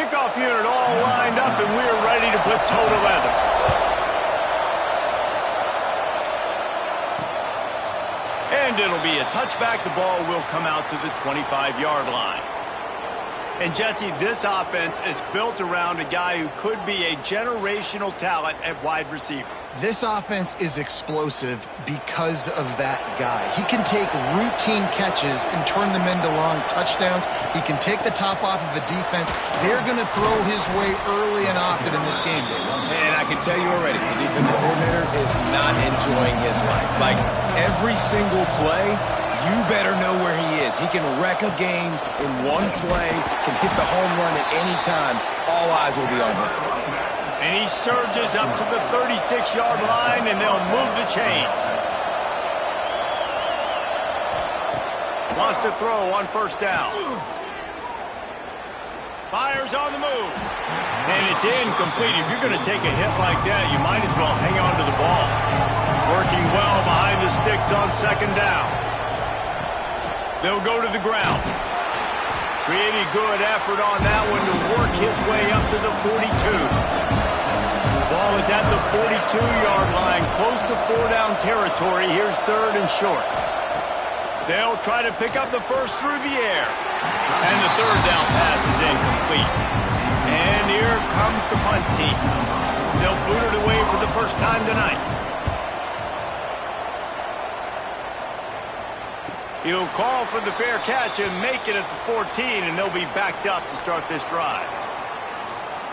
Kickoff unit all lined up, and we're ready to put toe to leather. And it'll be a touchback. The ball will come out to the 25-yard line. And, Jesse, this offense is built around a guy who could be a generational talent at wide receiver. This offense is explosive because of that guy. He can take routine catches and turn them into long touchdowns. He can take the top off of a defense. They're going to throw his way early and often in this game, David. And I can tell you already, the defensive coordinator is not enjoying his life. Like, every single play, you better know where he is. He can wreck a game in one play, can hit the home run at any time. All eyes will be on him. And he surges up to the 36-yard line, and they'll move the chains. Wants to throw on first down. Fires on the move. And it's incomplete. If you're going to take a hit like that, you might as well hang on to the ball. Working well behind the sticks on second down. They'll go to the ground. Pretty good effort on that one to work his way up to the 42. Ball is at the 42-yard line, close to four-down territory. Here's third and short. They'll try to pick up the first through the air. And the third down pass is incomplete. And here comes the punt team. They'll boot it away for the first time tonight. He'll call for the fair catch and make it at the 14, and they'll be backed up to start this drive.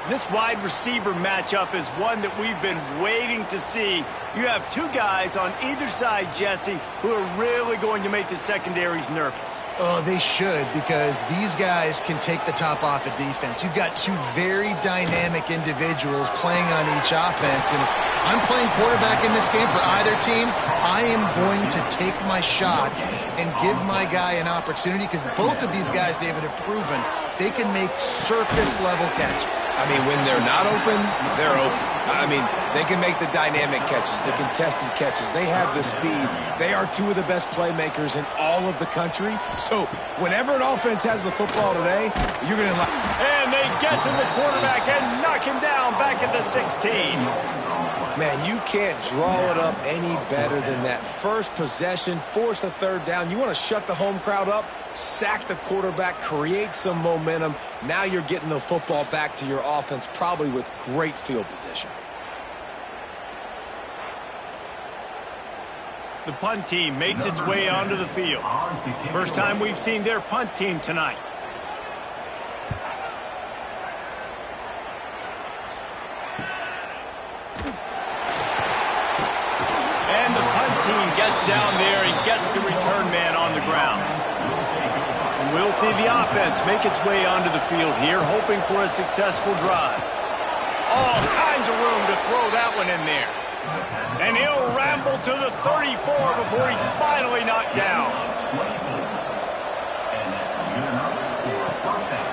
This wide receiver matchup is one that we've been waiting to see. You have two guys on either side, Jesse, who are really going to make the secondaries nervous. Oh, they should, because these guys can take the top off a defense. You've got two very dynamic individuals playing on each offense, and if I'm playing quarterback in this game for either team, I am going to take my shots and give my guy an opportunity, because both of these guys, David, have proven they can make circus-level catches. I mean, when they're not open, they're open. I mean, they can make the dynamic catches, the contested catches. They have the speed. They are two of the best playmakers in all of the country. So whenever an offense has the football today, you're going to like... And they get to the quarterback and knock him down back at the 16. Man, you can't draw it up any better than that. First possession, force a third down. You want to shut the home crowd up, sack the quarterback, create some momentum. Now you're getting the football back to your offense, probably with great field position. The punt team makes its way onto the field. First time we've seen their punt team tonight. And the punt team gets down there and gets the return man on the ground. And we'll see the offense make its way onto the field here, hoping for a successful drive. All kinds of room to throw that one in there. And he'll ramble to the 34 before he's finally knocked down.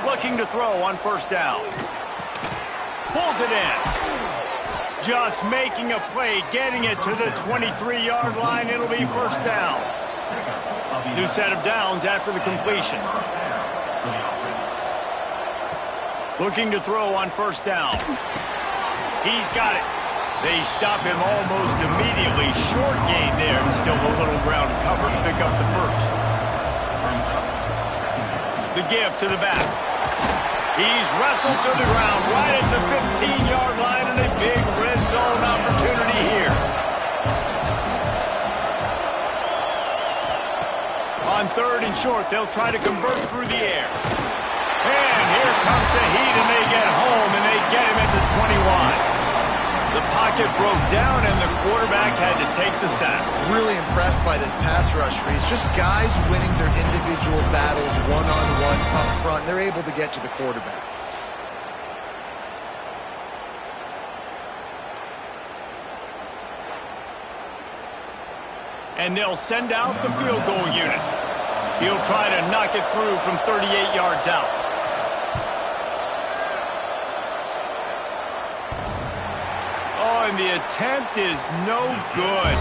Looking to throw on first down. Pulls it in. Just making a play, getting it to the 23-yard line. It'll be first down. New set of downs after the completion. Looking to throw on first down. He's got it. They stop him almost immediately. Short gain there, and still a little ground to cover to pick up the first. The give to the back. He's wrestled to the ground right at the 15-yard line, and a big red zone opportunity here. On third and short, they'll try to convert through the air. And here comes the heat, and they get home, and they get him at the 21. The pocket broke down, and the quarterback had to take the sack. Really impressed by this pass rush, Reese. Just guys winning their individual battles one-on-one up front. They're able to get to the quarterback. And they'll send out the field goal unit. He'll try to knock it through from 38 yards out. And the attempt is no good.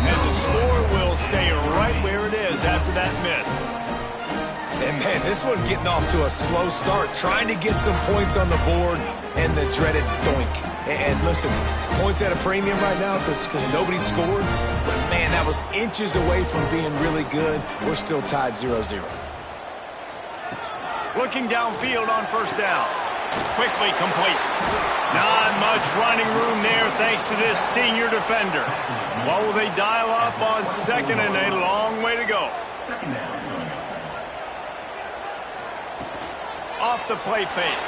And the score will stay right where it is after that miss. And, man, this one getting off to a slow start, trying to get some points on the board, and the dreaded doink. And listen, points at a premium right now because nobody scored. But, man, that was inches away from being really good. We're still tied 0-0. Looking downfield on first down. Quickly complete. Not much running room there thanks to this senior defender. What will they dial up on second and a long way to go? Off the play fake.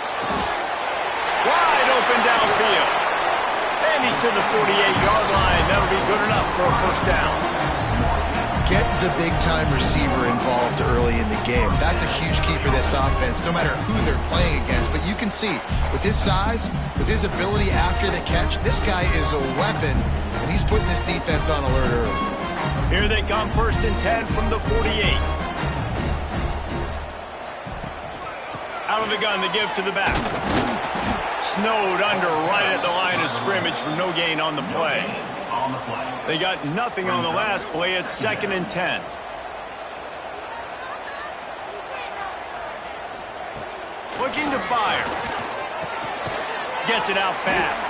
Wide open downfield. And he's to the 48-yard line. That'll be good enough for a first down. Get the big-time receiver involved early in the game. That's a huge key for this offense, no matter who they're playing against. But you can see, with his size, with his ability after the catch, this guy is a weapon, and he's putting this defense on alert early. Here they come, 1st and 10 from the 48. Out of the gun to give to the back. Snowed under right at the line of scrimmage for no gain on the play. They got nothing on the last play. It's 2nd and 10. Looking to fire. Gets it out fast.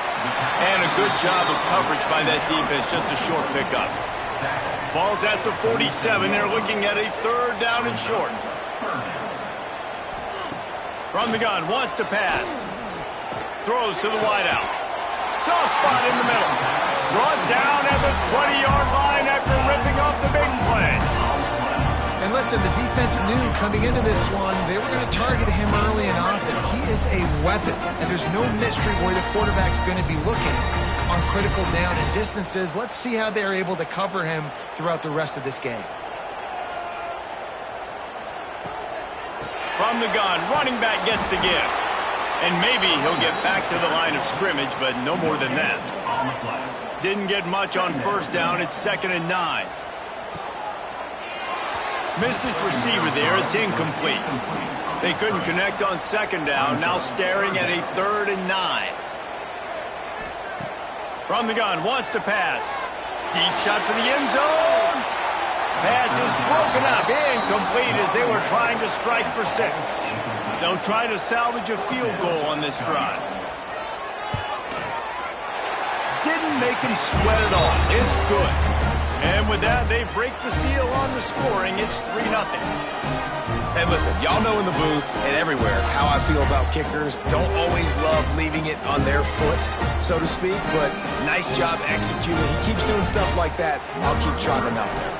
And a good job of coverage by that defense. Just a short pickup. Ball's at the 47. They're looking at a 3rd down and short. From the gun, wants to pass. Throws to the wideout. Soft spot in the middle. Brought down at the 20-yard line after ripping off the big play. And listen, the defense knew coming into this one, they were going to target him early and often. He is a weapon, and there's no mystery where the quarterback's going to be looking on critical down and distances. Let's see how they're able to cover him throughout the rest of this game. From the gun, running back gets to give. And maybe he'll get back to the line of scrimmage, but no more than that. Didn't get much on first down. It's 2nd and 9. Missed his receiver there. It's incomplete. They couldn't connect on 2nd down. Now staring at a 3rd and 9. From the gun, wants to pass. Deep shot for the end zone. Pass is broken up. Incomplete as they were trying to strike for 6. They'll try to salvage a field goal on this drive. Didn't make him sweat at all. It's good. And with that, they break the seal on the scoring. It's 3-0. And listen, y'all know in the booth and everywhere how I feel about kickers. Don't always love leaving it on their foot, so to speak, but nice job executing. He keeps doing stuff like that. I'll keep trotting him out there.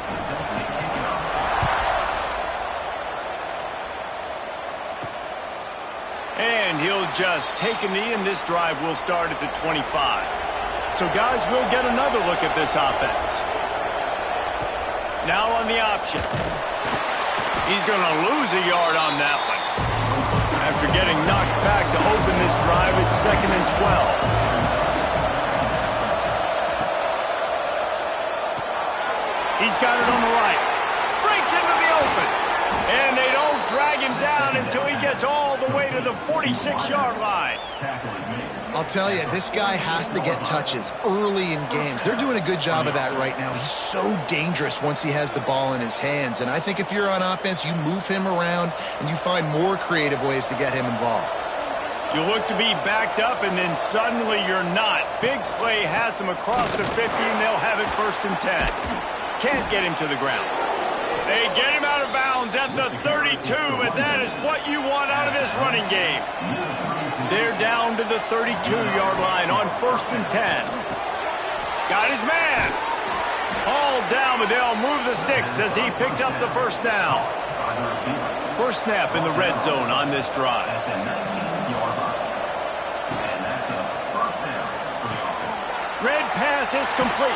And he'll just take a knee, and this drive will start at the 25. So, guys, we'll get another look at this offense. Now on the option. He's going to lose a yard on that one. After getting knocked back to open this drive, it's 2nd and 12. He's got it on the right. Breaks into the open. And they don't drag him down until he gets all the way to the 46-yard line. I'll tell you, this guy has to get touches early in games. They're doing a good job of that right now. He's so dangerous once he has the ball in his hands. And I think if you're on offense, you move him around and you find more creative ways to get him involved. You look to be backed up, and then suddenly you're not. Big play has them across the 50, and they'll have it 1st and 10. Can't get him to the ground. They get him out of bounds at the 32, but that is what you want out of this running game. They're down to the 32-yard line on 1st and 10. Got his man. Hauled down, but they'll move the sticks as he picks up the 1st down. First snap in the red zone on this drive. Red pass, it's complete.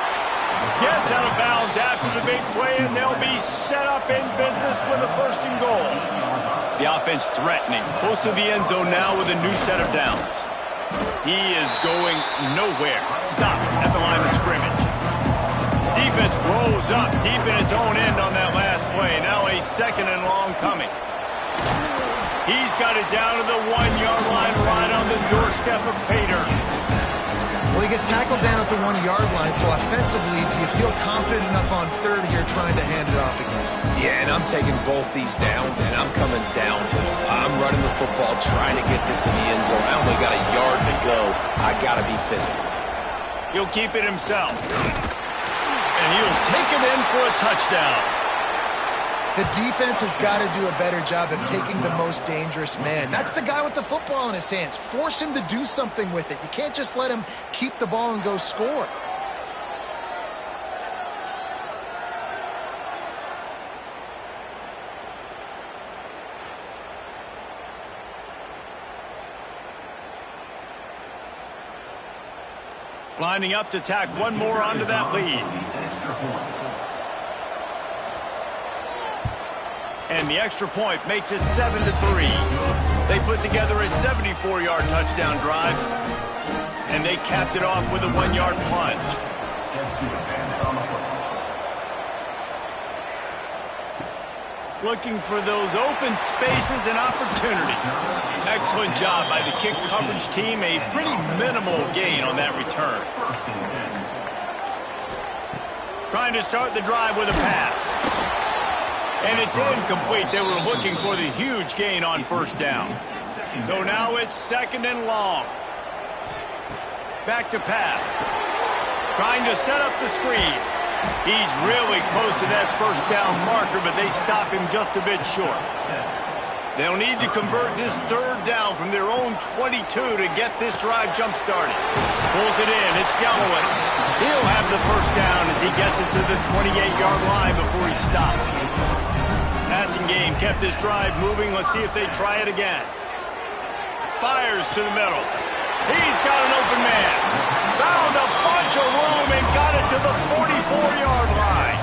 Gets out of bounds after the big play, and they'll be set up in business with a 1st and goal. The offense threatening, close to the end zone now with a new set of downs. He is going nowhere. Stop at the line of scrimmage. Defense rolls up deep in its own end on that last play. Now a 2nd and long coming. He's got it down to the 1-yard line right on the doorstep of pay dirt. Well, he gets tackled down at the 1-yard line, so offensively, do you feel confident enough on third here trying to hand it off again? Yeah, and I'm taking both these downs, and I'm coming downhill. I'm running the football, trying to get this in the end zone. I only got a yard to go. I got to be physical. He'll keep it himself. And he'll take it in for a touchdown. The defense has got to do a better job of taking the most dangerous man. That's the guy with the football in his hands. Force him to do something with it. You can't just let him keep the ball and go score. Lining up to tack one more onto that lead. And the extra point makes it 7-3. They put together a 74-yard touchdown drive, and they capped it off with a 1-yard plunge. Looking for those open spaces and opportunity. Excellent job by the kick coverage team. A pretty minimal gain on that return. Trying to start the drive with a pass. And it's incomplete. They were looking for the huge gain on first down. So now it's 2nd and long. Back to pass. Trying to set up the screen. He's really close to that first down marker, but they stop him just a bit short. They'll need to convert this third down from their own 22 to get this drive jump-started. Pulls it in. It's Galloway. He'll have the first down as he gets it to the 28-yard line before he stops. Passing game kept this drive moving. Let's see if they try it again. Fires to the middle. He's got an open man. Found a bunch of room and got it to the 44-yard line.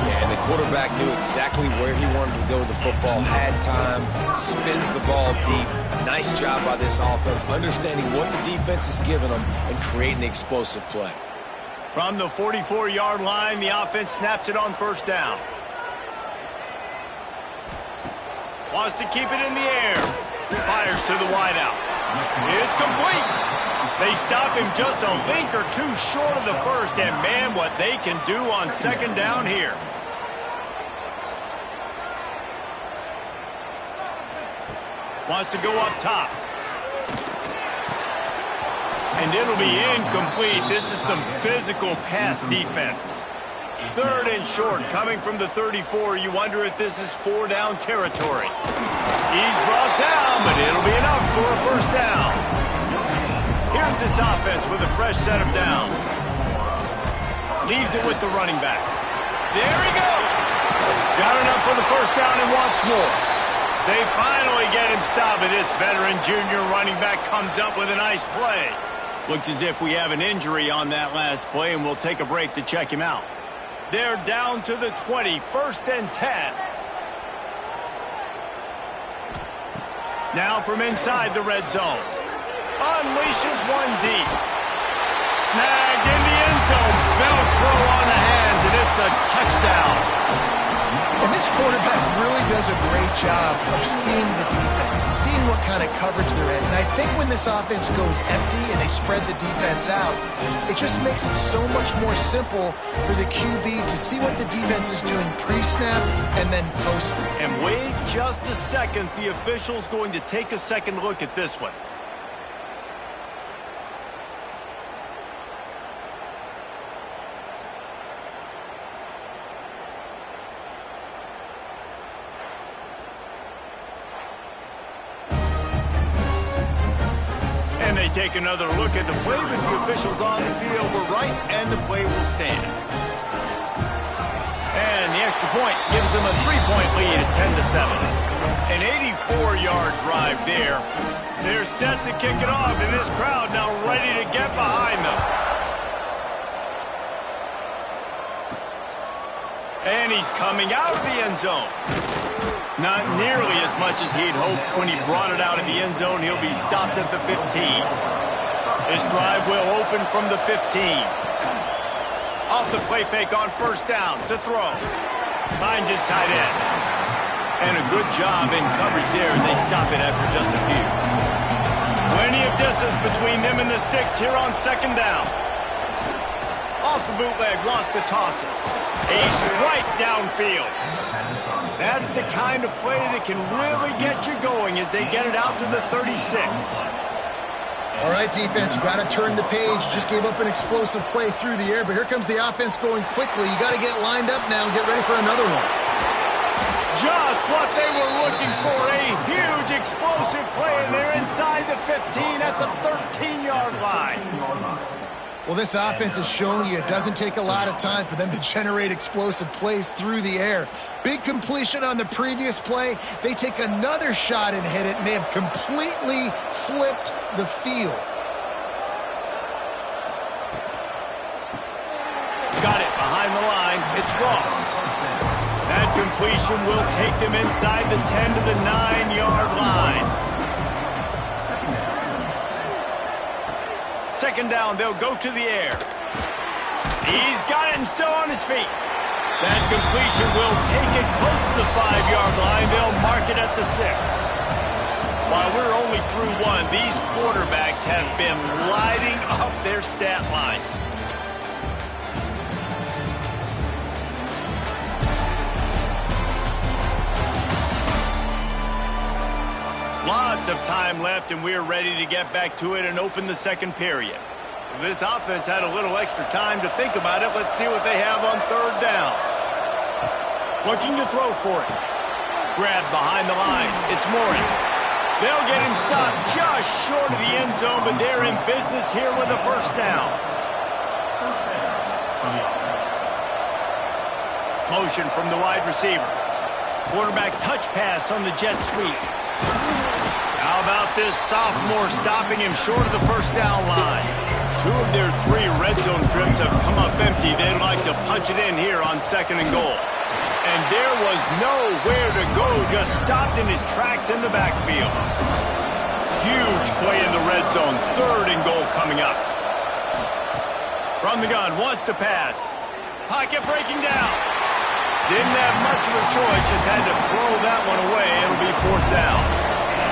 Yeah, and the quarterback knew exactly where he wanted to go with the football. Had time, spins the ball deep. Nice job by this offense, understanding what the defense is giving them and creating the explosive play. From the 44-yard line, the offense snaps it on first down. Wants to keep it in the air. Fires to the wideout. It's complete. They stop him just a link or two short of the first, and man, what they can do on 2nd down here. Wants to go up top. And it'll be incomplete. This is some physical pass defense. 3rd and short, coming from the 34. You wonder if this is 4-down territory. He's brought down, but it'll be enough for a first down. Here's this offense with a fresh set of downs. Leaves it with the running back. There he goes. Got enough for the first down and wants more. They finally get him stopped, and this veteran junior running back comes up with a nice play. Looks as if we have an injury on that last play, and we'll take a break to check him out. They're down to the 20, 1st and 10. Now from inside the red zone. Unleashes one deep. Snagged in the end zone. Velcro on the hands, and it's a touchdown. And this quarterback really does a great job of seeing the defense, seeing what kind of coverage they're in. And I think when this offense goes empty and they spread the defense out, it just makes it so much more simple for the QB to see what the defense is doing pre-snap and then post-snap. And wait just a second. The official's going to take a second look at this one. They take another look at the play, but the officials on the field were right, and the play will stand. And the extra point gives them a 3-point lead at 10-7. An 84-yard drive there. They're set to kick it off, and this crowd now ready to get behind them. And he's coming out of the end zone. Not nearly as much as he'd hoped when he brought it out of the end zone. He'll be stopped at the 15. This drive will open from the 15. Off the play fake on first down to throw. Finds his tight end. And a good job in coverage there as they stop it after just a few. Plenty of distance between them and the sticks here on second down. Off the bootleg, wants to toss it. A strike downfield. That's the kind of play that can really get you going as they get it out to the 36. All right, defense, you got to turn the page. Just gave up an explosive play through the air, but here comes the offense going quickly. You got to get lined up now and get ready for another one. Just what they were looking for, a huge explosive play, and they're inside the 15 at the 13-yard line. Well, this offense has shown you it doesn't take a lot of time for them to generate explosive plays through the air. Big completion on the previous play. They take another shot and hit it, and they have completely flipped the field. Got it behind the line. It's Ross. That completion will take them inside the 10 to the 9-yard line. Second down, they'll go to the air. He's got it and still on his feet. That completion will take it close to the 5-yard line. They'll mark it at the 6. While we're only through one, these quarterbacks have been lighting up their stat line. Lots of time left, and we're ready to get back to it and open the second period. This offense had a little extra time to think about it. Let's see what they have on third down. Looking to throw for it. Grab behind the line. It's Morris. They'll get him stopped just short of the end zone, but they're in business here with a first down. Motion from the wide receiver. Quarterback touch pass on the jet sweep. How about this sophomore stopping him short of the first down line? 2 of their 3 red zone trips have come up empty. They'd like to punch it in here on second and goal. And there was nowhere to go, just stopped in his tracks in the backfield. Huge play in the red zone. Third and goal coming up. From the gun, wants to pass. Pocket breaking down. Didn't have much of a choice, just had to throw that one away. It'll be fourth down.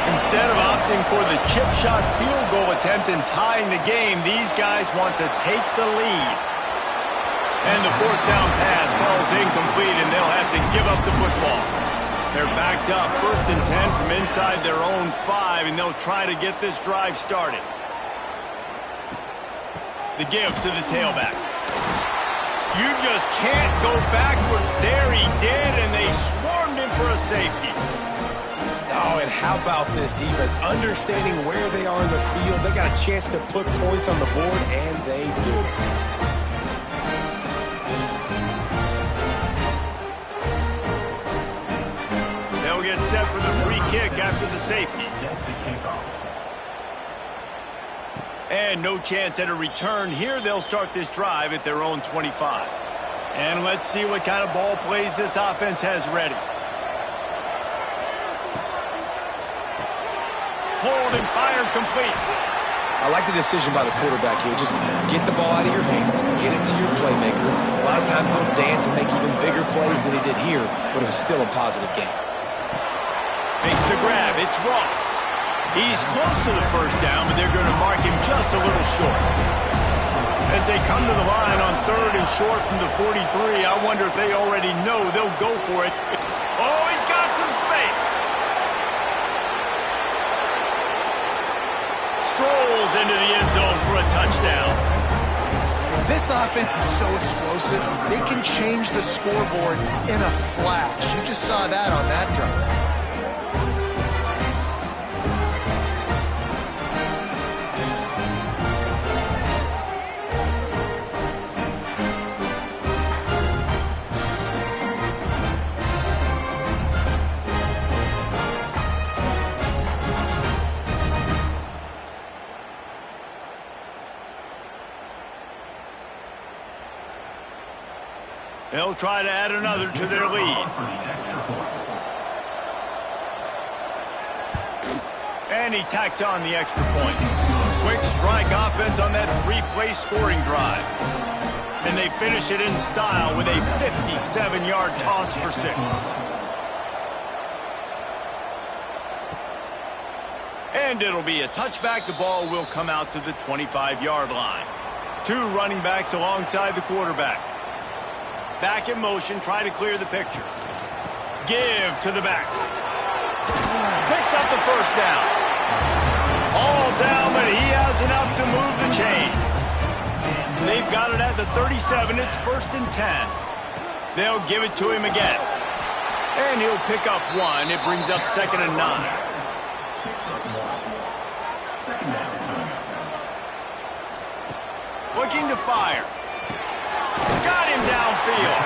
Instead of opting for the chip shot field goal attempt and tying the game, these guys want to take the lead. And the fourth down pass falls incomplete, and they'll have to give up the football. They're backed up, 1st and 10 from inside their own 5, and they'll try to get this drive started. The give to the tailback. You just can't go backwards there. He did, and they swarmed him for a safety. Oh, and how about this defense? Understanding where they are in the field, they got a chance to put points on the board, and they do. They'll get set for the free kick after the safety. And no chance at a return here. They'll start this drive at their own 25. And let's see what kind of ball plays this offense has ready. Hold and fire complete. I like the decision by the quarterback here. Just get the ball out of your hands, get it to your playmaker. A lot of times he'll dance and make even bigger plays than he did here, but it was still a positive game. Makes the grab. It's Ross. He's close to the first down, but they're going to mark him just a little short. As they come to the line on 3rd and short from the 43, I wonder if they already know they'll go for it. Oh, he's got some space. Strolls into the end zone for a touchdown. This offense is so explosive, they can change the scoreboard in a flash. You just saw that on that drive. They'll try to add another to their lead. And he tacks on the extra point. Quick strike offense on that 3-play scoring drive. And they finish it in style with a 57-yard toss for 6. And it'll be a touchback. The ball will come out to the 25-yard line. 2 running backs alongside the quarterback. Back in motion, try to clear the picture. Give to the back. Picks up the first down. All down, but he has enough to move the chains. They've got it at the 37. It's 1st and 10. They'll give it to him again. And he'll pick up 1. It brings up 2nd and 9. Looking to fire. Got him downfield.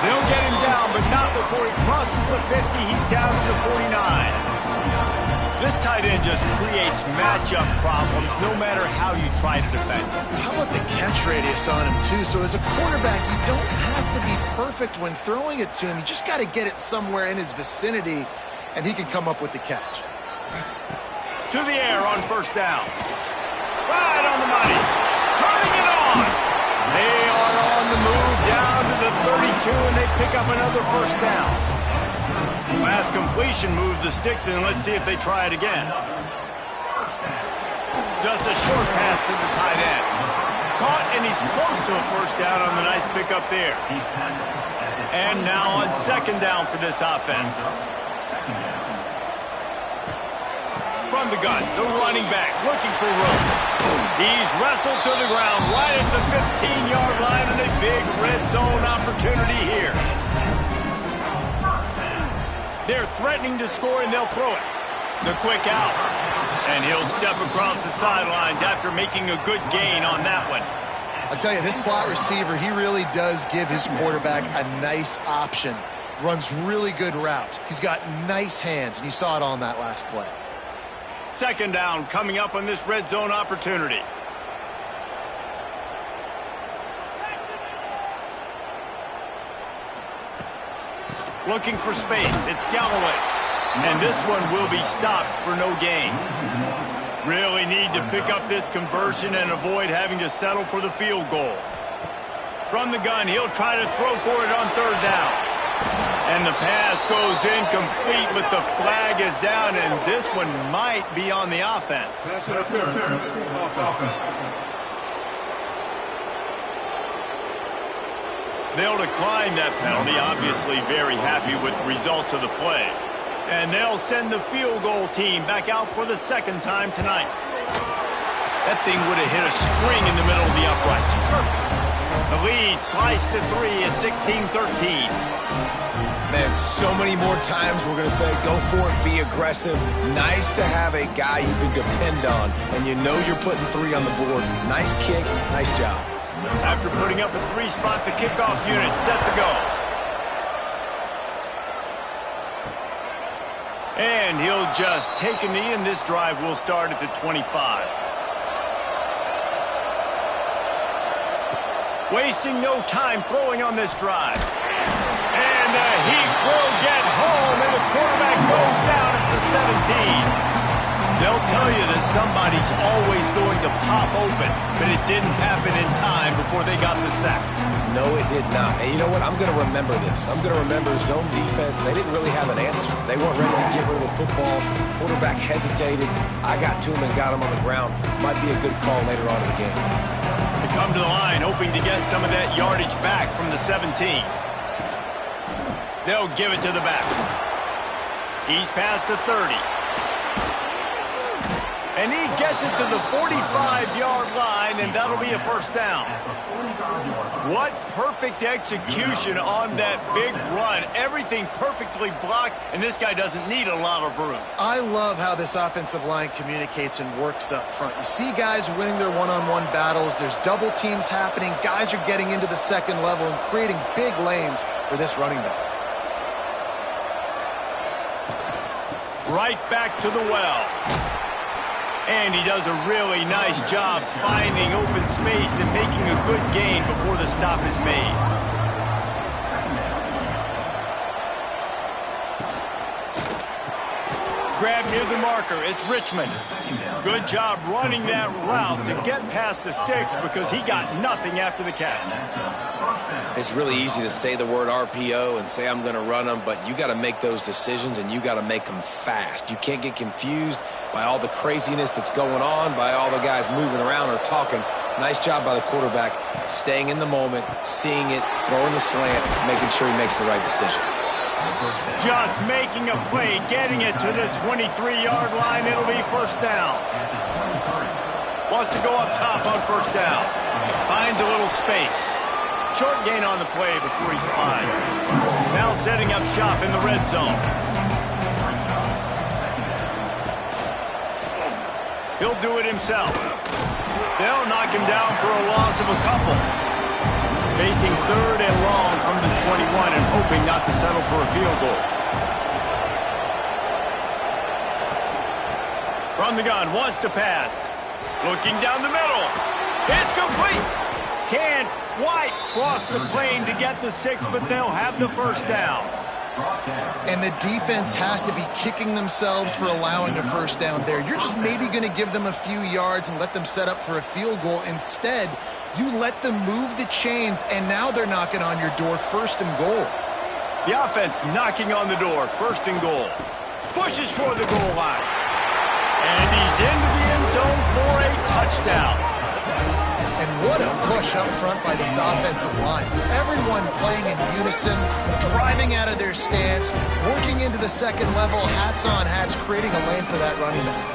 They'll get him down, but not before he crosses the 50. He's down to the 49. This tight end just creates matchup problems no matter how you try to defend him. How about the catch radius on him, too? So as a quarterback, you don't have to be perfect when throwing it to him. You just got to get it somewhere in his vicinity, and he can come up with the catch. To the air on 1st down. Right on the money. Turning it on. They are on the move down to the 32, and they pick up another 1st down. Last completion moved the sticks, and let's see if they try it again. Just a short pass to the tight end. Caught, and he's close to a 1st down on the nice pickup there. And now on 2nd down for this offense. From the gun, the running back looking for room. He's wrestled to the ground right at the 15-yard line, and a big red zone opportunity here. They're threatening to score, and they'll throw it. The quick out. And he'll step across the sidelines after making a good gain on that one. I'll tell you, this slot receiver, he really does give his quarterback a nice option. Runs really good routes. He's got nice hands, and you saw it on that last play. 2nd down coming up on this red zone opportunity. Looking for space. It's Galloway. And this one will be stopped for no gain. Really need to pick up this conversion and avoid having to settle for the field goal. From the gun, he'll try to throw for it on 3rd down. And the pass goes incomplete, but the flag is down, and this one might be on the offense. They'll decline that penalty, obviously very happy with the results of the play. And they'll send the field goal team back out for the 2nd time tonight. That thing would have hit a string in the middle of the uprights. Perfect. The lead sliced to 3 at 16-13. Man, so many more times we're going to say, go for it, be aggressive. Nice to have a guy you can depend on, and you know you're putting 3 on the board. Nice kick, nice job. After putting up a 3-spot, the kickoff unit set to go. And he'll just take a knee, and this drive will start at the 25. Wasting no time throwing on this drive. And the heat will get home, and the quarterback goes down at the 17. They'll tell you that somebody's always going to pop open, but it didn't happen in time before they got the sack. No, it did not. And you know what? I'm going to remember this. I'm going to remember zone defense. They didn't really have an answer. They weren't ready to get rid of the football. Quarterback hesitated. I got to him and got him on the ground. Might be a good call later on in the game. They come to the line, hoping to get some of that yardage back from the 17. They'll give it to the back. He's past the 30. And he gets it to the 45-yard line, and that'll be a 1st down. What perfect execution on that big run. Everything perfectly blocked, and this guy doesn't need a lot of room. I love how this offensive line communicates and works up front. You see guys winning their one-on-one battles. There's double teams happening. Guys are getting into the 2nd level and creating big lanes for this running back. Right back to the well. And he does a really nice job finding open space and making a good gain before the stop is made. grab near the marker. It's Richmond. Good job running that route to get past the sticks because he got nothing after the catch. It's really easy to say the word RPO and say I'm going to run them, but you got to make those decisions and you got to make them fast. You can't get confused by all the craziness that's going on, by all the guys moving around or talking. Nice job by the quarterback, staying in the moment, seeing it, throwing the slant, making sure he makes the right decision. Just making a play, getting it to the 23-yard line. It'll be first down. Wants to go up top on first down. Finds a little space. Short gain on the play before he slides. Now setting up shop in the red zone. He'll do it himself. They'll knock him down for a loss of a couple. Facing third and long from the 21 and hoping not to settle for a field goal. From the gun, wants to pass. Looking down the middle. It's complete. Can't quite cross the plane to get the 6, but they'll have the first down. And the defense has to be kicking themselves for allowing a first down there. You're just maybe going to give them a few yards and let them set up for a field goal. Instead, you let them move the chains, and now they're knocking on your door, first and goal. The offense knocking on the door, first and goal. Pushes for the goal line. And he's into the end zone for a touchdown. And what a push up front by this offensive line. Everyone playing in unison, driving out of their stance, working into the second level, hats on hats, creating a lane for that running back.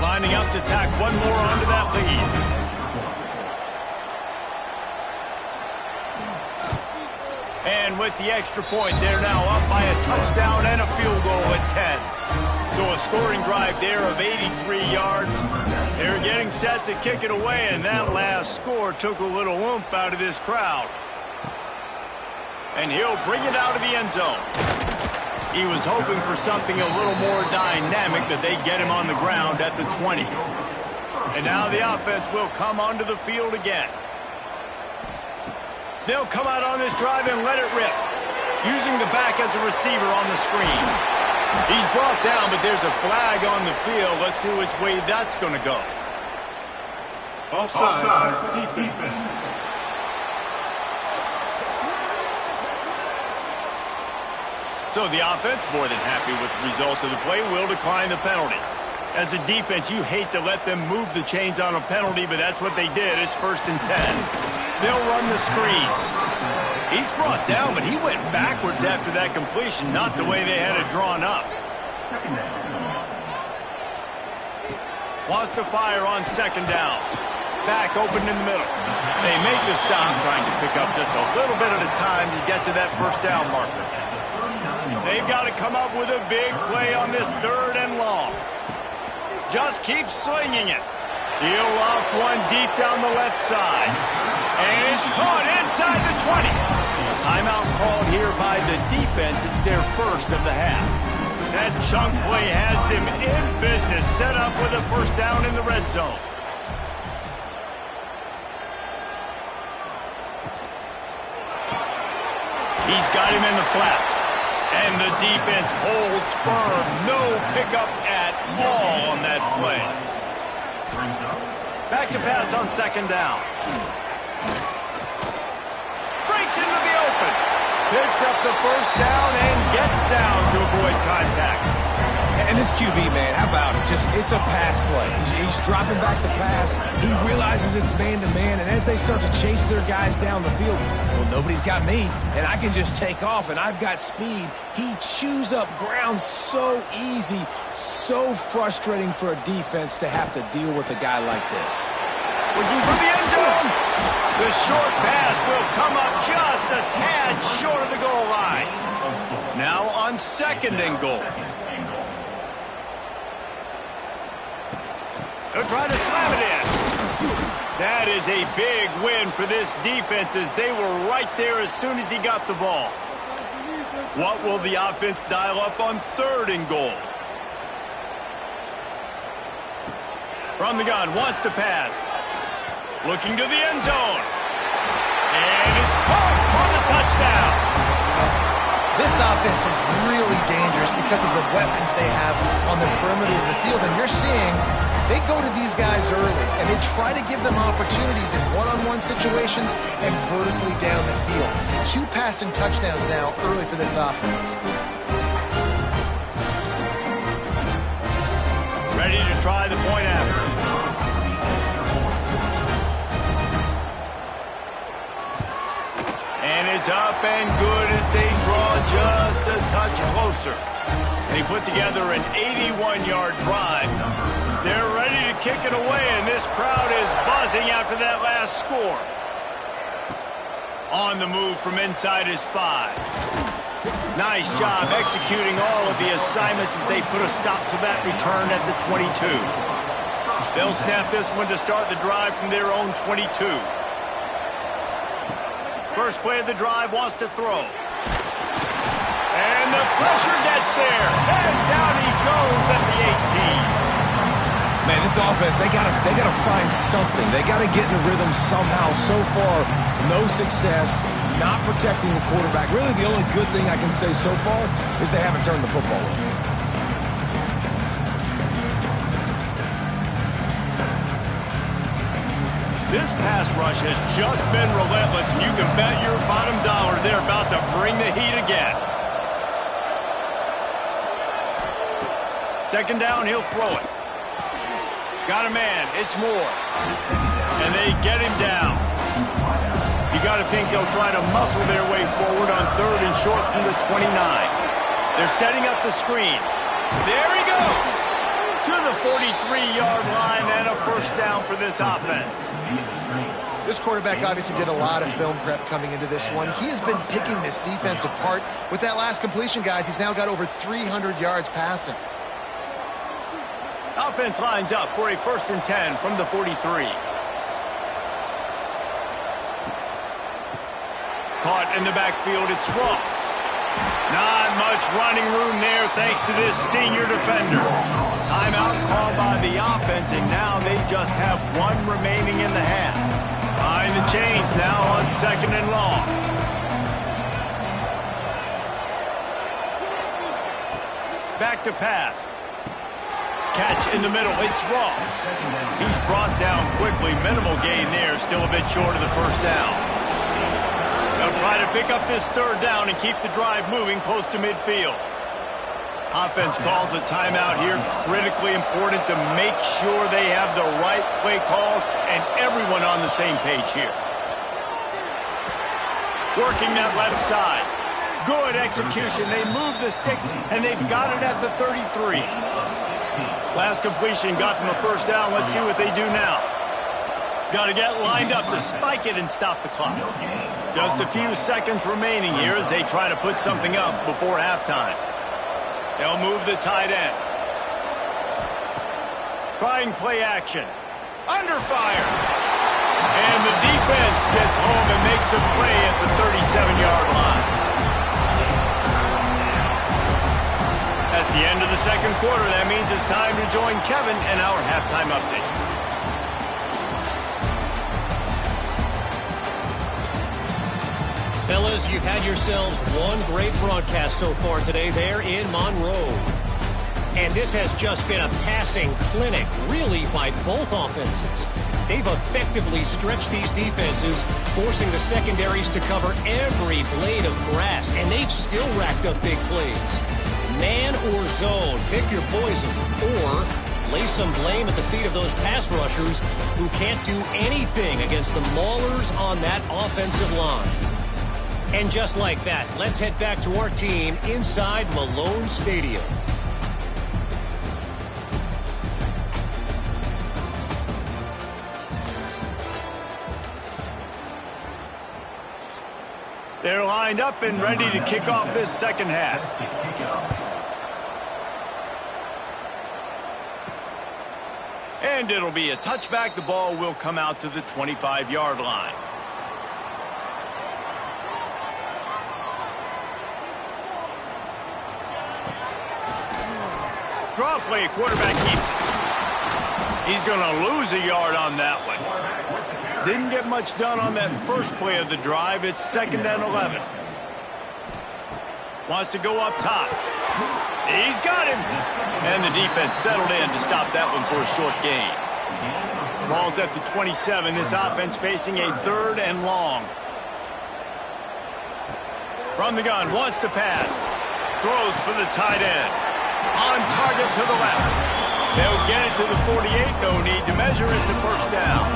Lining up to tack one more onto that lead. And with the extra point, they're now up by a touchdown and a field goal at 10. So a scoring drive there of 83 yards. They're getting set to kick it away, and that last score took a little oomph out of this crowd. And he'll bring it out of the end zone. He was hoping for something a little more dynamic, that they get him on the ground at the 20. And now the offense will come onto the field again. They'll come out on this drive and let it rip, using the back as a receiver on the screen. He's brought down, but there's a flag on the field. Let's see which way that's going to go. Offside, defense. So the offense, more than happy with the result of the play, will decline the penalty. As a defense, you hate to let them move the chains on a penalty, but that's what they did. It's first and 10. They'll run the screen. He's brought down, but he went backwards after that completion, not the way they had it drawn up. Wants to fire on second down. Back open in the middle. They make the stop, trying to pick up just a little bit at a time to get to that first down marker. They've got to come up with a big play on this third and long. Just keep slinging it. He'll loft one deep down the left side. And it's caught inside the 20. Timeout called here by the defense. It's their first of the half. That chunk play has them in business, set up with a first down in the red zone. He's got him in the flat. And the defense holds firm. No pickup at all on that play. Back to pass on second down. Breaks into the open. Picks up the first down and gets down to avoid contact. And this QB, man, how about it? It's a pass play. He's dropping back to pass. He realizes it's man-to-man, and as they start to chase their guys down the field, well, nobody's got me, and I can just take off, and I've got speed. He chews up ground so easy, so frustrating for a defense to have to deal with a guy like this. Looking for the end zone. The short pass will come up just a tad short of the goal line. Now on second and goal. They're trying to slam it in. That is a big win for this defense, as they were right there as soon as he got the ball. What will the offense dial up on third and goal? From the gun, wants to pass. Looking to the end zone. And it's caught on the touchdown. This offense is really dangerous because of the weapons they have on the perimeter of the field. And you're seeing they go to these guys early, and they try to give them opportunities in one-on-one situations and vertically down the field. 2 passing touchdowns now early for this offense. Ready to try the point after. And it's up and good as they draw just a touch closer. They put together an 81-yard drive. They're ready to kick it away, and this crowd is buzzing after that last score. On the move from inside his 5. Nice job executing all of the assignments as they put a stop to that return at the 22. They'll snap this one to start the drive from their own 22. First play of the drive, wants to throw. And the pressure gets there. And down he goes at the 18. Man, this offense, they gotta find something. They gotta get in a rhythm somehow. So far, no success, not protecting the quarterback. Really, the only good thing I can say so far is they haven't turned the football over. This pass rush has just been relentless, and you can bet your bottom dollar they're about to bring the heat again. Second down, he'll throw it. Got a man, it's Moore. And they get him down. You got to think they'll try to muscle their way forward on 3rd and short from the 29. They're setting up the screen. There he goes! To the 43-yard line and a first down for this offense. This quarterback obviously did a lot of film prep coming into this one. He has been picking this defense apart. With that last completion, guys, he's now got over 300 yards passing. Offense lines up for a 1st and 10 from the 43. Caught in the backfield, it's Ross. Not much running room there thanks to this senior defender. Timeout called by the offense, and now they just have 1 remaining in the half. Behind the chains now on 2nd and long. Back to pass. Catch in the middle, it's Ross. He's brought down quickly. Minimal gain there, still a bit short of the first down. They'll try to pick up this 3rd down and keep the drive moving close to midfield. Offense calls a timeout here. Critically important to make sure they have the right play call and everyone on the same page here. Working that left side. Good execution. They move the sticks, and they've got it at the 33. Last completion got them a first down. Let's see what they do now. Got to get lined up to spike it and stop the clock. Just a few seconds remaining here as they try to put something up before halftime. They'll move the tight end. Trying play action. Under fire. And the defense gets home and makes a play at the 37-yard line. That's the end of the second quarter. That means it's time to join Kevin in our halftime update. Fellas, you've had yourselves one great broadcast so far today there in Monroe. And this has just been a passing clinic, really, by both offenses. They've effectively stretched these defenses, forcing the secondaries to cover every blade of grass, and they've still racked up big plays. Man or zone, pick your poison, or lay some blame at the feet of those pass rushers who can't do anything against the maulers on that offensive line. And just like that, let's head back to our team inside Malone Stadium. They're lined up and ready to kick off this second half. And it'll be a touchback. The ball will come out to the 25-yard line. Draw play, quarterback keeps it. He's going to lose a yard on that one. Didn't get much done on that first play of the drive. It's 2nd and 11. Wants to go up top. He's got him. And the defense settled in to stop that one for a short gain. Ball's at the 27. This offense facing a 3rd and long. From the gun, wants to pass. Throws for the tight end. On target to the left. They'll get it to the 48. No need to measure it to first down.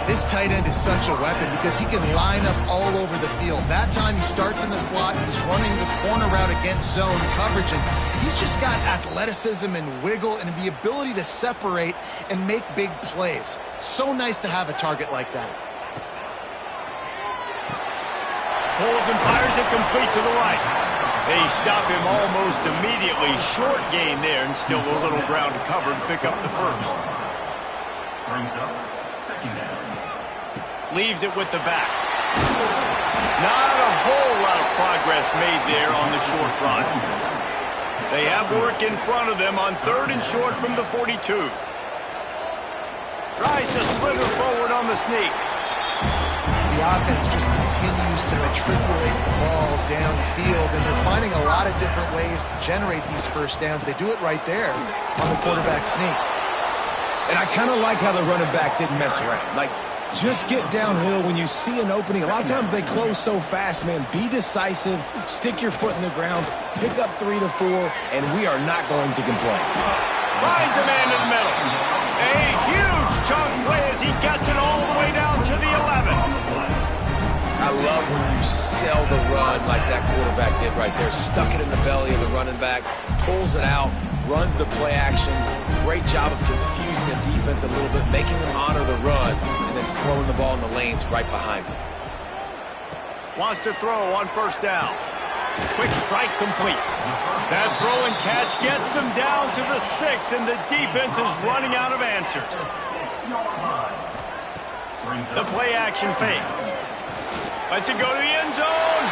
This tight end is such a weapon because he can line up all over the field. That time he starts in the slot. He's running the corner route against zone coverage, and he's just got athleticism and wiggle and the ability to separate and make big plays. It's so nice to have a target like that. Pulls and fires it complete to the right. They stop him almost immediately. Short gain there, and still a little ground to cover to pick up the first. Brings up 2nd down. Leaves it with the back. Not a whole lot of progress made there on the short run. They have work in front of them on 3rd and short from the 42. Tries to slither forward on the sneak. The offense just continues to matriculate the ball downfield, and they're finding a lot of different ways to generate these first downs. They do it right there on the quarterback sneak. And I kind of like how the running back didn't mess around. Like, just get downhill when you see an opening. A lot of times they close so fast, man. Be decisive, stick your foot in the ground, pick up 3 to 4, and we are not going to complain. Finds a man in the middle. A huge chunk play as he gets it all the way down to the 11. I love when you sell the run like that quarterback did right there. Stuck it in the belly of the running back, pulls it out, runs the play action. Great job of confusing the defense a little bit, making them honor the run, and then throwing the ball in the lanes right behind him. Wants to throw on first down. Quick strike complete. That throw and catch gets them down to the 6, and the defense is running out of answers. The play action fake. Lets it go to the end zone.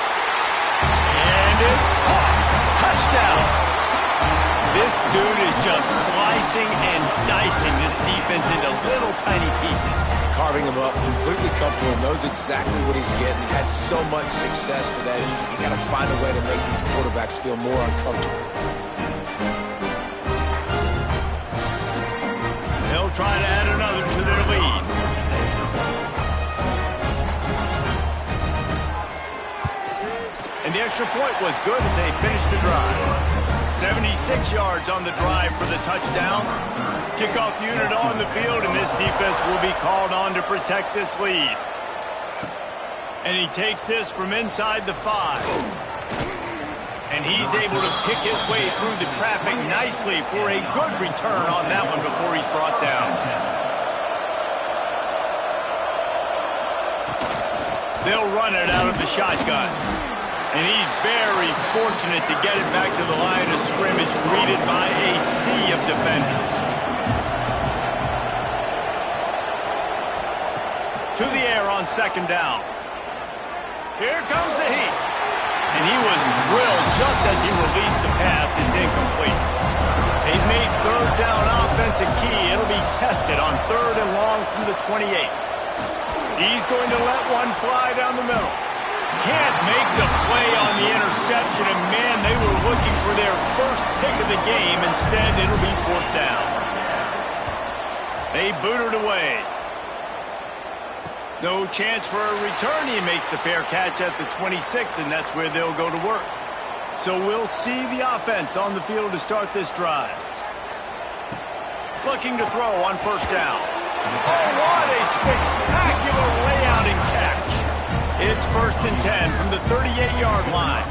And it's caught. Touchdown. This dude is just slicing and dicing this defense into little tiny pieces. Carving him up, completely comfortable, knows exactly what he's getting. Had so much success today. You got to find a way to make these quarterbacks feel more uncomfortable. They'll try to add another to their lead. And the extra point was good as they finished the drive. 76 yards on the drive for the touchdown. Kickoff unit on the field, and this defense will be called on to protect this lead. And he takes this from inside the 5. And he's able to pick his way through the traffic nicely for a good return on that one before he's brought down. They'll run it out of the shotgun. And he's very fortunate to get it back to the line of scrimmage, greeted by a sea of defenders. To the air on 2nd down. Here comes the heat. And he was drilled just as he released the pass. It's incomplete. They've made 3rd down offense a key. It'll be tested on 3rd and long from the 28. He's going to let one fly down the middle. Can't make the play on the interception, and man, they were looking for their first pick of the game. Instead, it'll be 4th down. They boot it away. No chance for a return. He makes the fair catch at the 26, and that's where they'll go to work. So we'll see the offense on the field to start this drive. Looking to throw on first down. Oh, what a spectacular layout and catch. It's 1st and 10 from the 38-yard line.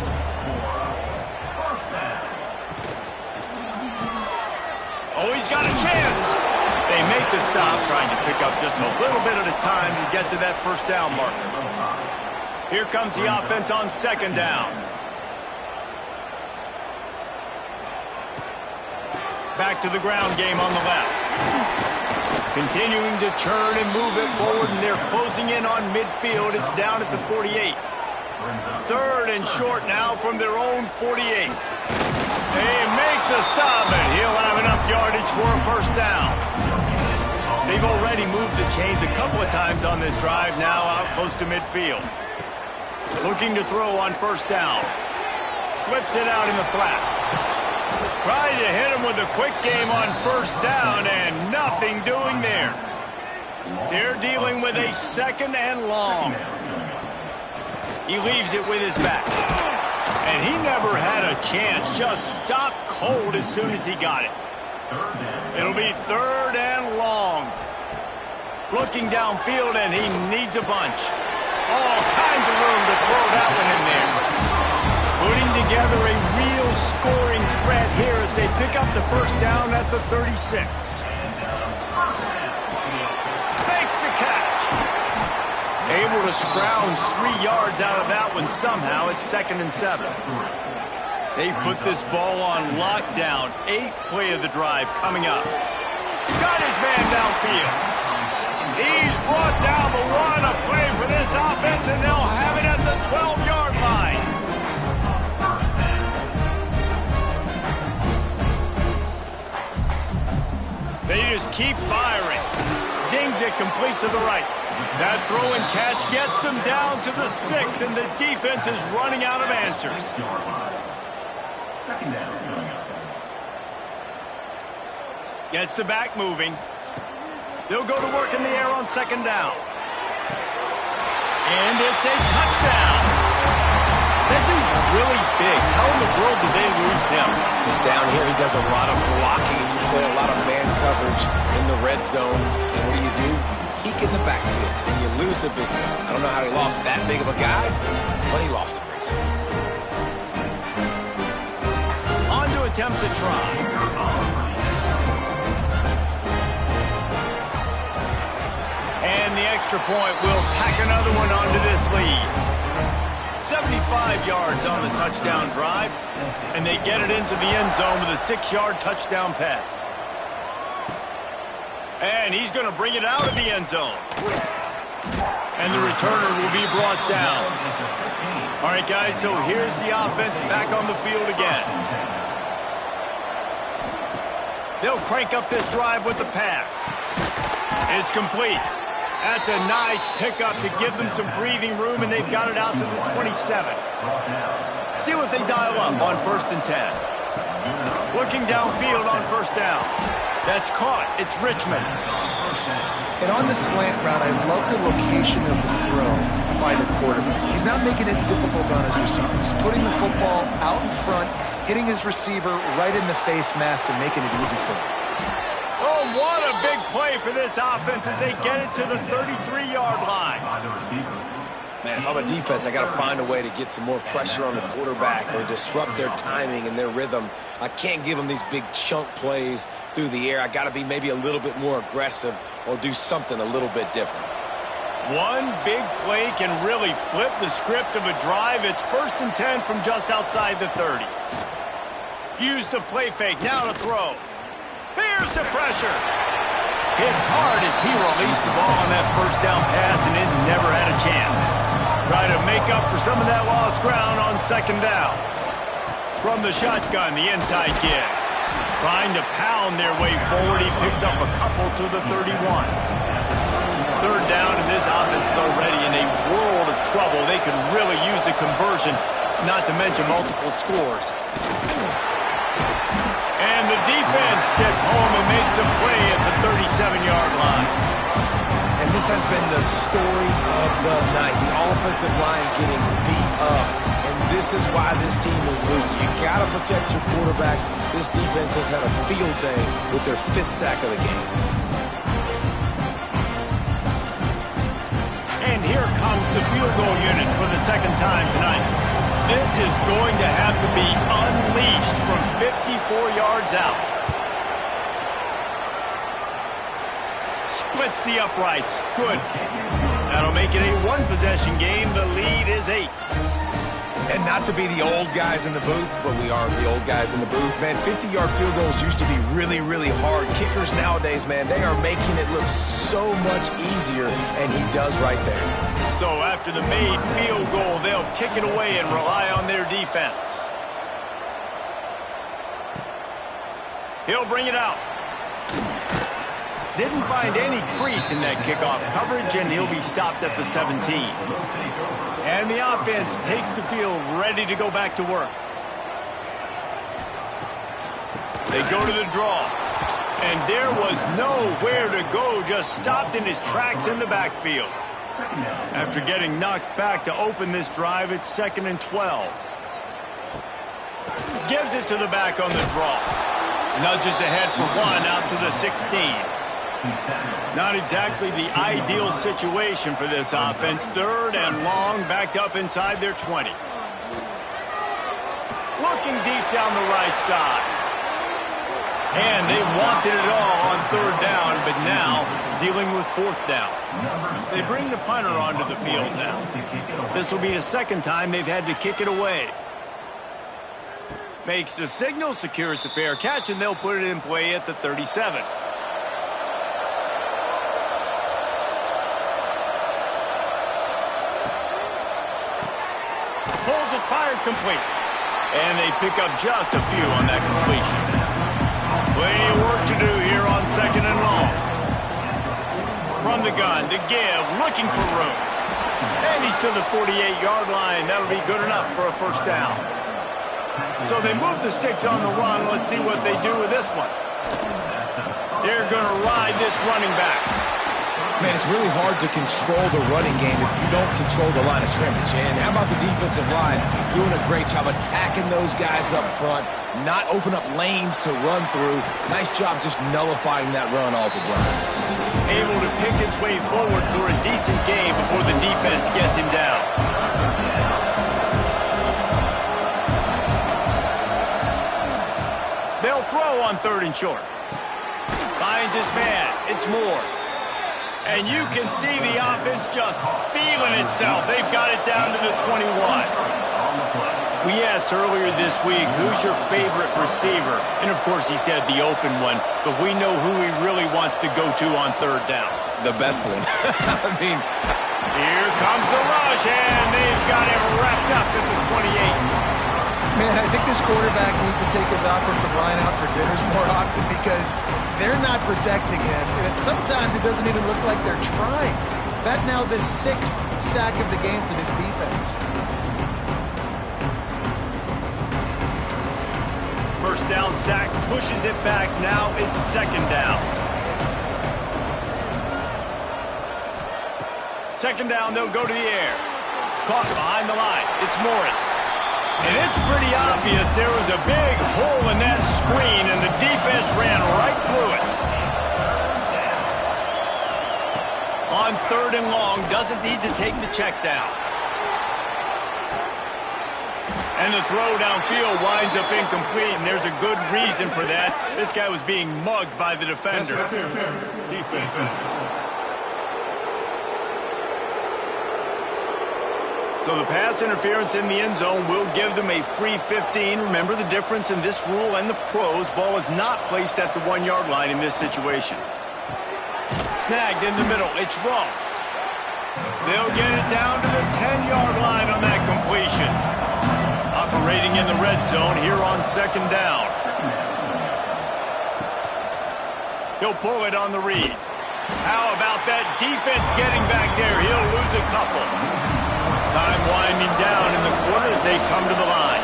Oh, he's got a chance. They make the stop, trying to pick up just a little bit at a time to get to that first down marker. Here comes the offense on 2nd down. Back to the ground game on the left. Continuing to churn and move it forward, and they're closing in on midfield. It's down at the 48. 3rd and short now from their own 48. They make the stop, and he'll have enough yardage for a first down. They've already moved the chains a couple of times on this drive, now out close to midfield. Looking to throw on first down. Flips it out in the flat. Trying to hit him with a quick game on first down, and nothing doing there. They're dealing with a second and long. He leaves it with his back. And he never had a chance. Just stopped cold as soon as he got it. It'll be third and long. Looking downfield, and he needs a bunch. All kinds of room to throw that one in there. Putting together a real scoring threat here as they pick up the first down at the 36. Makes the catch. Able to scrounge 3 yards out of that one somehow. It's 2nd and 7. They've put this ball on lockdown. 8th play of the drive coming up. Got his man downfield. He's brought down the run. A play for this offense, and they'll have it at the 12-yard line. They just keep firing. Zings it complete to the right. That throw and catch gets them down to the 6, and the defense is running out of answers. Second down coming up. Gets the back moving. They'll go to work in the air on second down. And it's a touchdown. That dude's really big. How in the world did they lose him? Because down here he does a lot of blocking. You play a lot of man coverage in the red zone. And what do? Peek in the backfield, and you lose the big fella. I don't know how he lost that big of a guy, but he lost a race. On to attempt to try. And the extra point will tack another one onto this lead. 75 yards on the touchdown drive, and they get it into the end zone with a 6-yard touchdown pass. And he's going to bring it out of the end zone. And the returner will be brought down. All right, guys, so here's the offense back on the field again. They'll crank up this drive with the pass. It's complete. That's a nice pickup to give them some breathing room, and they've got it out to the 27. See what they dial up on 1st and 10. Looking downfield on first down. That's caught. It's Richmond. And on the slant route, I love the location of the throw by the quarterback. He's not making it difficult on his receiver. He's putting the football out in front, hitting his receiver right in the face mask and making it easy for him. Oh, what a big play for this offense as they get it to the 33-yard line. Man, if I'm a defense, I got to find a way to get some more pressure on the quarterback or disrupt their timing and their rhythm. I can't give them these big chunk plays through the air. I got to be maybe a little bit more aggressive or do something a little bit different. One big play can really flip the script of a drive. It's 1st and 10 from just outside the 30. Use the play fake. Now to throw. Here's the pressure. Hit hard as he released the ball on that first down pass, and it never had a chance. Try to make up for some of that lost ground on second down. From the shotgun, the inside kick. Trying to pound their way forward, he picks up a couple to the 31. Third down, and this offense is already in a world of trouble. They could really use a conversion, not to mention multiple scores. And the defense gets home and makes a play at the 37-yard line. And this has been the story of the night. The offensive line getting beat up. And this is why this team is losing. You got to protect your quarterback. This defense has had a field day with their 5th sack of the game. And here comes the field goal unit for the second time tonight. This is going to have to be unleashed from 54 yards out. Splits the uprights. Good. That'll make it a one-possession game. The lead is 8. And not to be the old guys in the booth, but we are the old guys in the booth. Man, 50-yard field goals used to be really, really hard. Kickers nowadays, man, they are making it look so much easier, and he does right there. So after the made field goal, they'll kick it away and rely on their defense. He'll bring it out. didn't find any crease in that kickoff coverage, and he'll be stopped at the 17. And the offense takes the field ready to go back to work. They go to the draw. And there was nowhere to go, just stopped in his tracks in the backfield. After getting knocked back to open this drive, it's 2nd and 12. Gives it to the back on the draw. Nudges ahead for 1 out to the 16. Not exactly the ideal situation for this offense. 3rd and long, backed up inside their 20. Looking deep down the right side. And they wanted it all on 3rd down, but now dealing with 4th down. They bring the punter onto the field now. This will be the 2nd time they've had to kick it away. Makes the signal, secures the fair catch, and they'll put it in play at the 37. Pulls it, fired, complete. And they pick up just a few on that completion. Plenty of work to do here on 2nd and long. From the gun, the give, looking for room. And he's to the 48-yard line. That'll be good enough for a 1st down. So they move the sticks on the run. Let's see what they do with this one. They're going to ride this running back. Man, it's really hard to control the running game if you don't control the line of scrimmage. And how about the defensive line doing a great job attacking those guys up front, not open up lanes to run through. Nice job just nullifying that run altogether. Able to pick his way forward for a decent game before the defense gets him down. They'll throw on 3rd and short. Finds his man. It's Moore. And you can see the offense just feeling itself. They've got it down to the 21. We asked earlier this week, who's your favorite receiver? And, of course, he said the open one. But we know who he really wants to go to on 3rd down. The best one. I mean, here comes the rush, and they've got him wrapped up at the 28. Man, I think this quarterback needs to take his offensive line out for dinners more often because they're not protecting him. And sometimes it doesn't even look like they're trying. That now the 6th sack of the game for this defense. 1st down sack, pushes it back. Now it's 2nd down. 2nd down, they'll go to the air. Caught behind the line. It's Morris. And it's pretty obvious there was a big hole in that screen, and the defense ran right through it. On 3rd and long, doesn't need to take the check down. And the throw downfield winds up incomplete, and there's a good reason for that. This guy was being mugged by the defender. So the pass interference in the end zone will give them a free 15. Remember the difference in this rule and the pros. Ball is not placed at the 1-yard line in this situation. Snagged in the middle. It's Ross. They'll get it down to the 10-yard line on that completion. Operating in the red zone here on 2nd down. He'll pull it on the read. How about that defense getting back there? He'll lose a couple. Time winding down in the corner as they come to the line.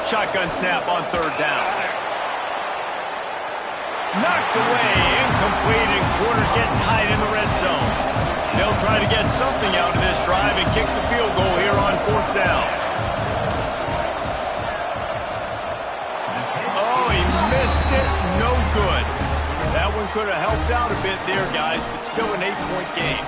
Shotgun snap on 3rd down. Knocked away, incomplete, and corners get tight in the red zone. They'll try to get something out of this drive and kick the field goal here on 4th down. Oh, he missed it. No good. That one could have helped out a bit there, guys, but still an 8-point game.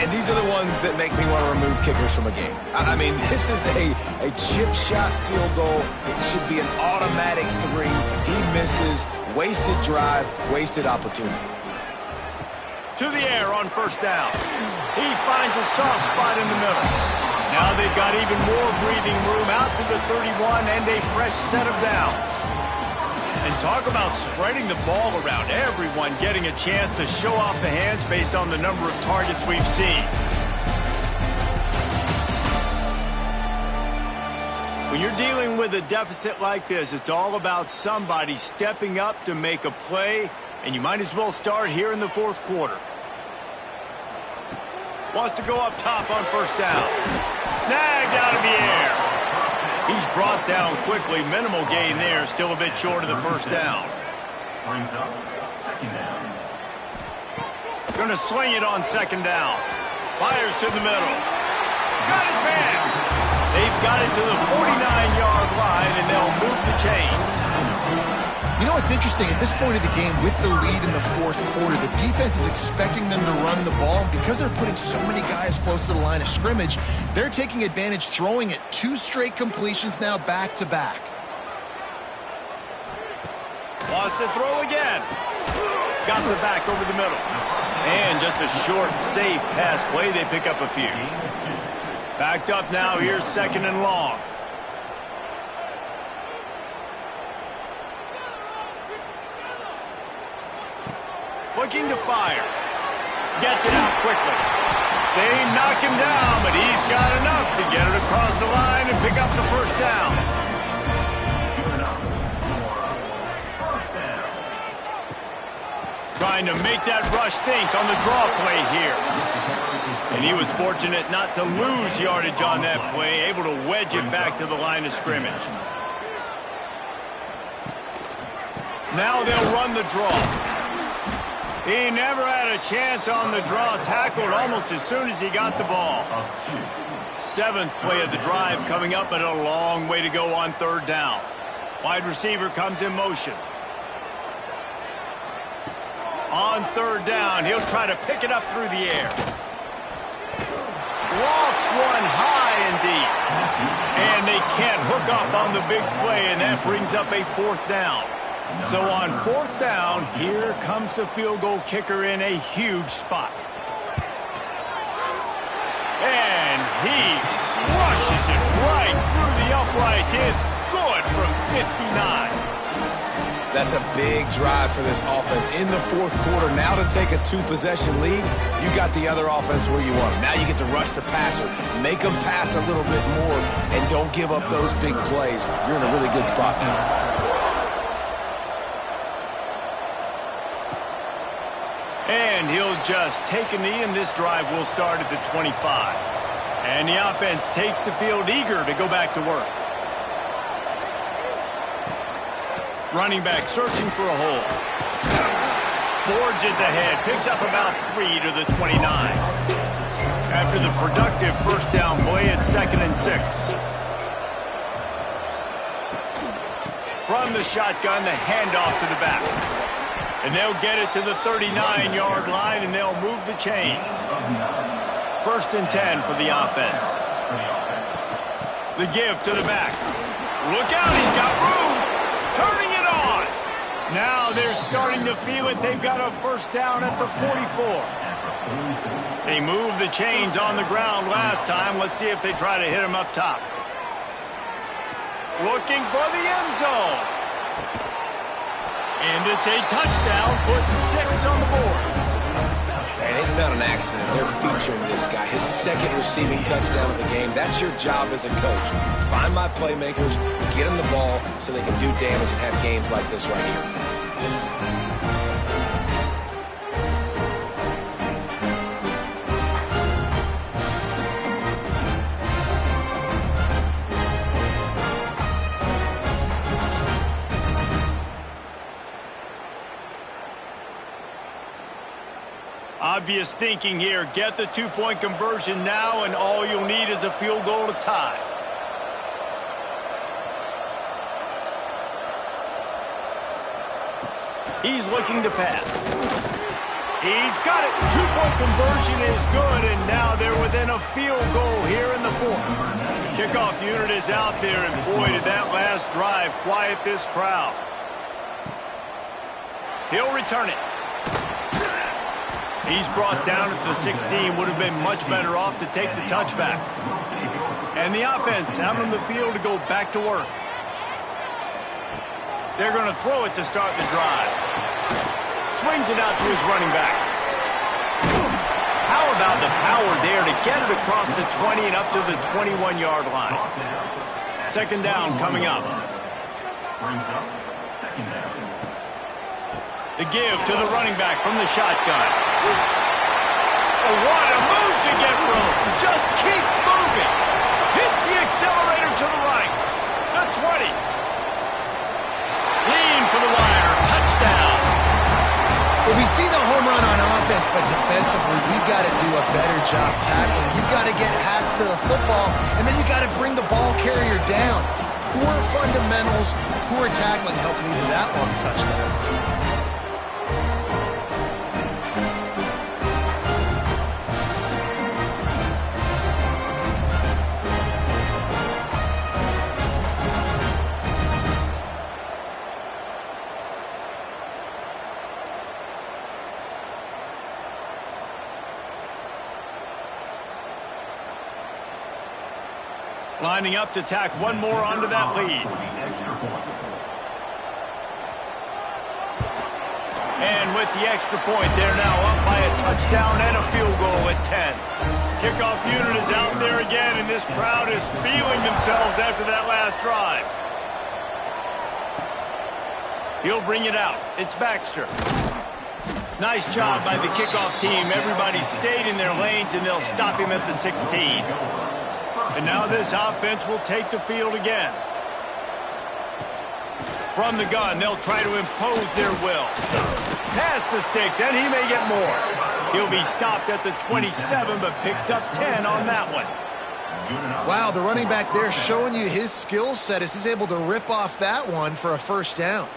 And these are the ones that make me want to remove kickers from a game. I mean, this is a chip shot field goal. It should be an automatic 3. He misses. Wasted drive, wasted opportunity. To the air on 1st down. He finds a soft spot in the middle. Now they've got even more breathing room out to the 31 and a fresh set of downs. And talk about spreading the ball around. Everyone getting a chance to show off the hands based on the number of targets we've seen. When When you're dealing with a deficit like this, it's all about somebody stepping up to make a play, and you might as well start here in the fourth quarter. Wants to go up top on first down. Snagged out of the air. He's brought down quickly. Minimal gain there. Still a bit short of the first down. Brings up second down. Going to sling it on second down. Fires to the middle. Got his man. They've got it to the 49-yard line, and they'll move the chains. You know what's interesting? At this point of the game, with the lead in the fourth quarter, the defense is expecting them to run the ball. And because they're putting so many guys close to the line of scrimmage, they're taking advantage, throwing it 2 straight completions now back-to-back. Wants to throw again. Got the back over the middle. And just a short, safe pass play. They pick up a few. Backed up now. Here's second and long. Looking to fire. Gets it out quickly. They knock him down, but he's got enough to get it across the line and pick up the first down. Trying to make that rush think on the draw play here. And he was fortunate not to lose yardage on that play, able to wedge it back to the line of scrimmage. Now they'll run the draw. He never had a chance on the draw, tackled almost as soon as he got the ball. 7th play of the drive coming up, but a long way to go on third down. Wide receiver comes in motion. On third down, he'll try to pick it up through the air. Lofts one high and deep. And they can't hook up on the big play, and that brings up a fourth down. So on fourth down, here comes the field goal kicker in a huge spot. And he rushes it right through the upright. It's good from 59. That's a big drive for this offense in the fourth quarter. Now to take a 2-possession lead, you got the other offense where you want them. Now you get to rush the passer, make them pass a little bit more, and don't give up those big plays. You're in a really good spot now. And he'll just take a knee, and this drive will start at the 25. And the offense takes the field eager to go back to work. Running back searching for a hole. Forges ahead, picks up about 3 to the 29. After the productive first down play, it's 2nd and 6. From the shotgun, the handoff to the back. And they'll get it to the 39-yard line, and they'll move the chains. 1st and 10 for the offense. The give to the back. Look out, he's got room. Turning it on. Now they're starting to feel it. They've got a first down at the 44. They moved the chains on the ground last time. Let's see if they try to hit him up top. Looking for the end zone. And it's a touchdown, puts 6 on the board. And it's not an accident. They're featuring this guy. His 2nd receiving touchdown of the game. That's your job as a coach. Find my playmakers, get them the ball so they can do damage and have games like this right here. Obvious thinking here. Get the 2-point conversion now, and all you'll need is a field goal to tie. He's looking to pass. He's got it. 2-point conversion is good, and now they're within a field goal here in the 4th. The kickoff unit is out there, and boy, did that last drive quiet this crowd. He'll return it. He's brought down at the 16. Would have been much better off to take the touchback. And the offense out on the field to go back to work. They're going to throw it to start the drive. Swings it out to his running back. How about the power there to get it across the 20 and up to the 21-yard line? Second down coming up. Brings up second down. The give to the running back from the shotgun. Oh, what a move to get room. Just keeps moving. Hits the accelerator to the right. The 20. Lean for the wire. Touchdown. Well, we see the home run on offense, but defensively, we've got to do a better job tackling. You've got to get hats to the football, and then you've got to bring the ball carrier down. Poor fundamentals, poor tackling helped lead to that long touchdown. Lining up to tack one more onto that lead. And with the extra point, they're now up by a touchdown and a field goal at 10. Kickoff unit is out there again, and this crowd is feeling themselves after that last drive. He'll bring it out. It's Baxter. Nice job by the kickoff team. Everybody stayed in their lanes, and they'll stop him at the 16. And now this offense will take the field again. From the gun, they'll try to impose their will. Past the sticks, and he may get more. He'll be stopped at the 27, but picks up 10 on that one. Wow, the running back there showing you his skill set as he's able to rip off that one for a first down.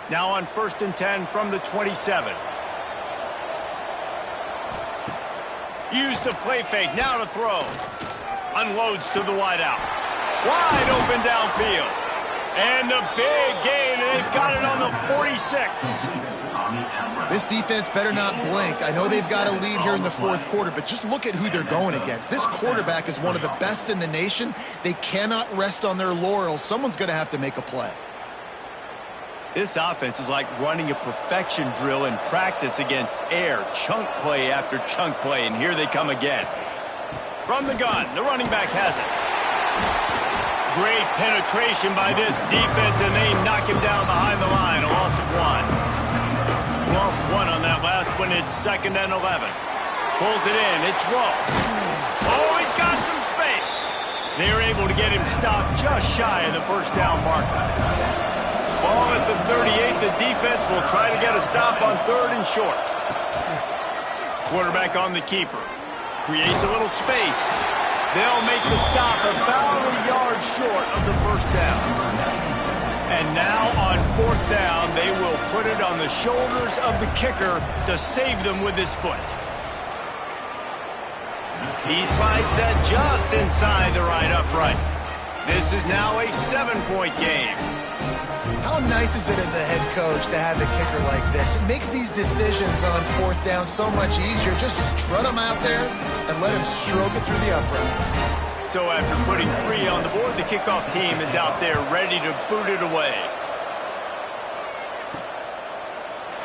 Now on 1st and 10 from the 27. Use the play fake, now to throw. Unloads to the wideout. Wide open downfield. And the big gain, and they've got it on the 46. This defense better not blink. I know they've got a lead here in the fourth quarter, but just look at who they're going against. This quarterback is one of the best in the nation. They cannot rest on their laurels. Someone's going to have to make a play. This offense is like running a perfection drill in practice against air. Chunk play after chunk play, and here they come again. From the gun, the running back has it. Great penetration by this defense, and they knock him down behind the line. A loss of 1. Lost 1 on that last one. It's 2nd and 11. Pulls it in. It's Ross. Oh, he's got some space. They're able to get him stopped just shy of the first down marker. Ball at the 38. The defense will try to get a stop on 3rd and short. Quarterback on the keeper. Creates a little space. They'll make the stop about a yard short of the first down. And now on 4th down, they will put it on the shoulders of the kicker to save them with his foot. He slides that just inside the right upright. This is now a 7-point game. How nice is it as a head coach to have a kicker like this? It makes these decisions on 4th down so much easier. Just strut him out there and let him stroke it through the uprights. So after putting 3 on the board, the kickoff team is out there ready to boot it away.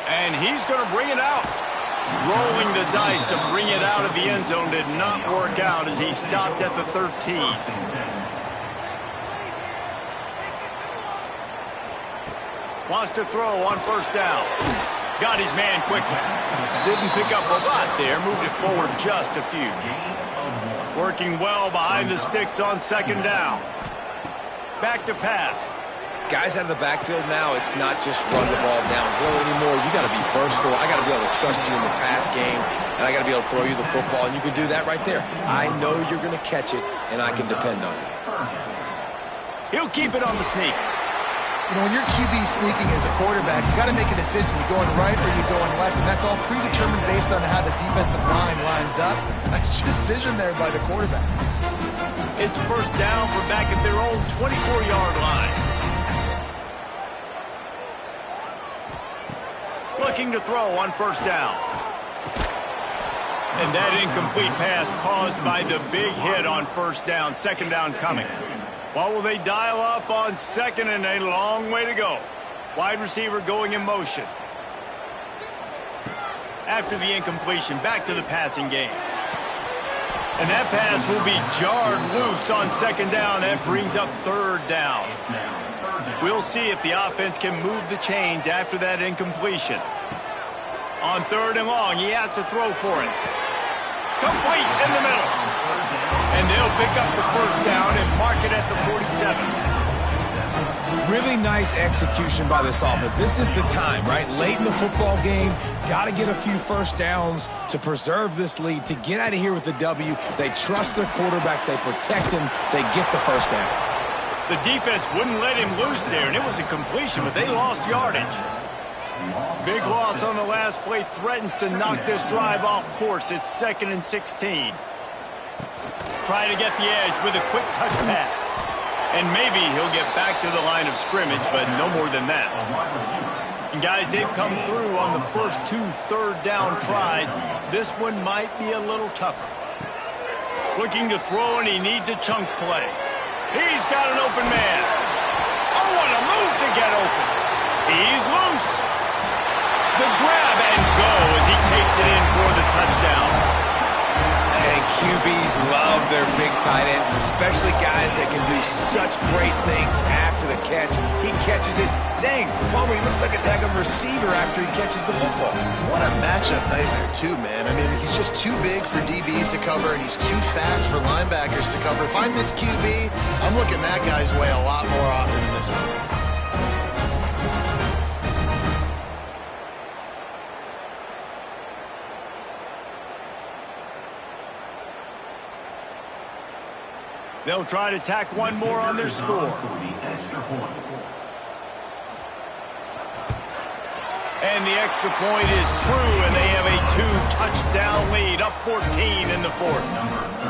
And he's going to bring it out. Rolling the dice to bring it out of the end zone did not work out as he stopped at the 13. Wants to throw on 1st down. Got his man quickly. Didn't pick up a lot there. Moved it forward just a few. Working well behind the sticks on 2nd down. Back to pass. Guys out of the backfield now, it's not just run the ball downhill anymore. You got to be versatile. I got to be able to trust you in the pass game, and I got to be able to throw you the football, and you can do that right there. I know you're going to catch it, and I can depend on you. He'll keep it on the sneak. You know, when you're QB sneaking as a quarterback, you got to make a decision. You're going right or you're going left, and that's all predetermined based on how the defensive line lines up. Nice decision there by the quarterback. It's 1st down from back at their own 24-yard line. Looking to throw on 1st down. And that incomplete pass caused by the big hit on 1st down. 2nd down coming. What will they dial up on 2nd and a long way to go? Wide receiver going in motion. After the incompletion, back to the passing game. And that pass will be jarred loose on second down. That brings up third down. We'll see if the offense can move the chains after that incompletion. On third and long, he has to throw for it. Complete in the middle. And they'll pick up the first down and mark it at the 47. Really nice execution by this offense. This is the time, right? Late in the football game, got to get a few first downs to preserve this lead, to get out of here with the W. They trust their quarterback. They protect him. They get the first down. The defense wouldn't let him loose there, and it was a completion, but they lost yardage. Big loss on the last play threatens to knock this drive off course. It's 2nd and 16. Try to get the edge with a quick touch pass. And maybe he'll get back to the line of scrimmage, but no more than that. And guys, they've come through on the first 2 third-down tries. This one might be a little tougher. Looking to throw, and he needs a chunk play. He's got an open man. Oh, what a move to get open. He's loose. The grab and go as he takes it in for the touchdown. And QBs love their big tight ends, especially guys that can do such great things after the catch. He catches it. Dang, Palmer, he looks like a daggum receiver after he catches the football. What a matchup nightmare, too, man. I mean, he's just too big for DBs to cover, and he's too fast for linebackers to cover. If I'm this QB, I'm looking that guy's way a lot more often than this one. They'll try to tack one more on their score. And the extra point is true, and they have a 2-touchdown lead, up 14 in the 4th.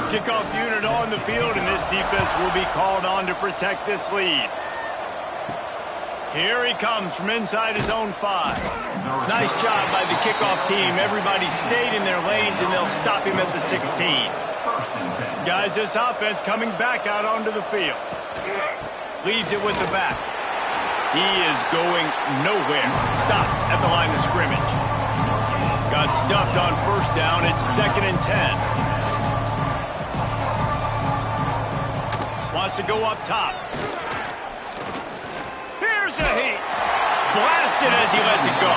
Kickoff unit on the field, and this defense will be called on to protect this lead. Here he comes from inside his own 5. Nice job by the kickoff team. Everybody stayed in their lanes, and they'll stop him at the 16. Guys, this offense coming back out onto the field. Leaves it with the back. He is going nowhere. Stopped at the line of scrimmage. Got stuffed on first down. It's 2nd and 10. Wants to go up top. Here's a heat. Blasted as he lets it go.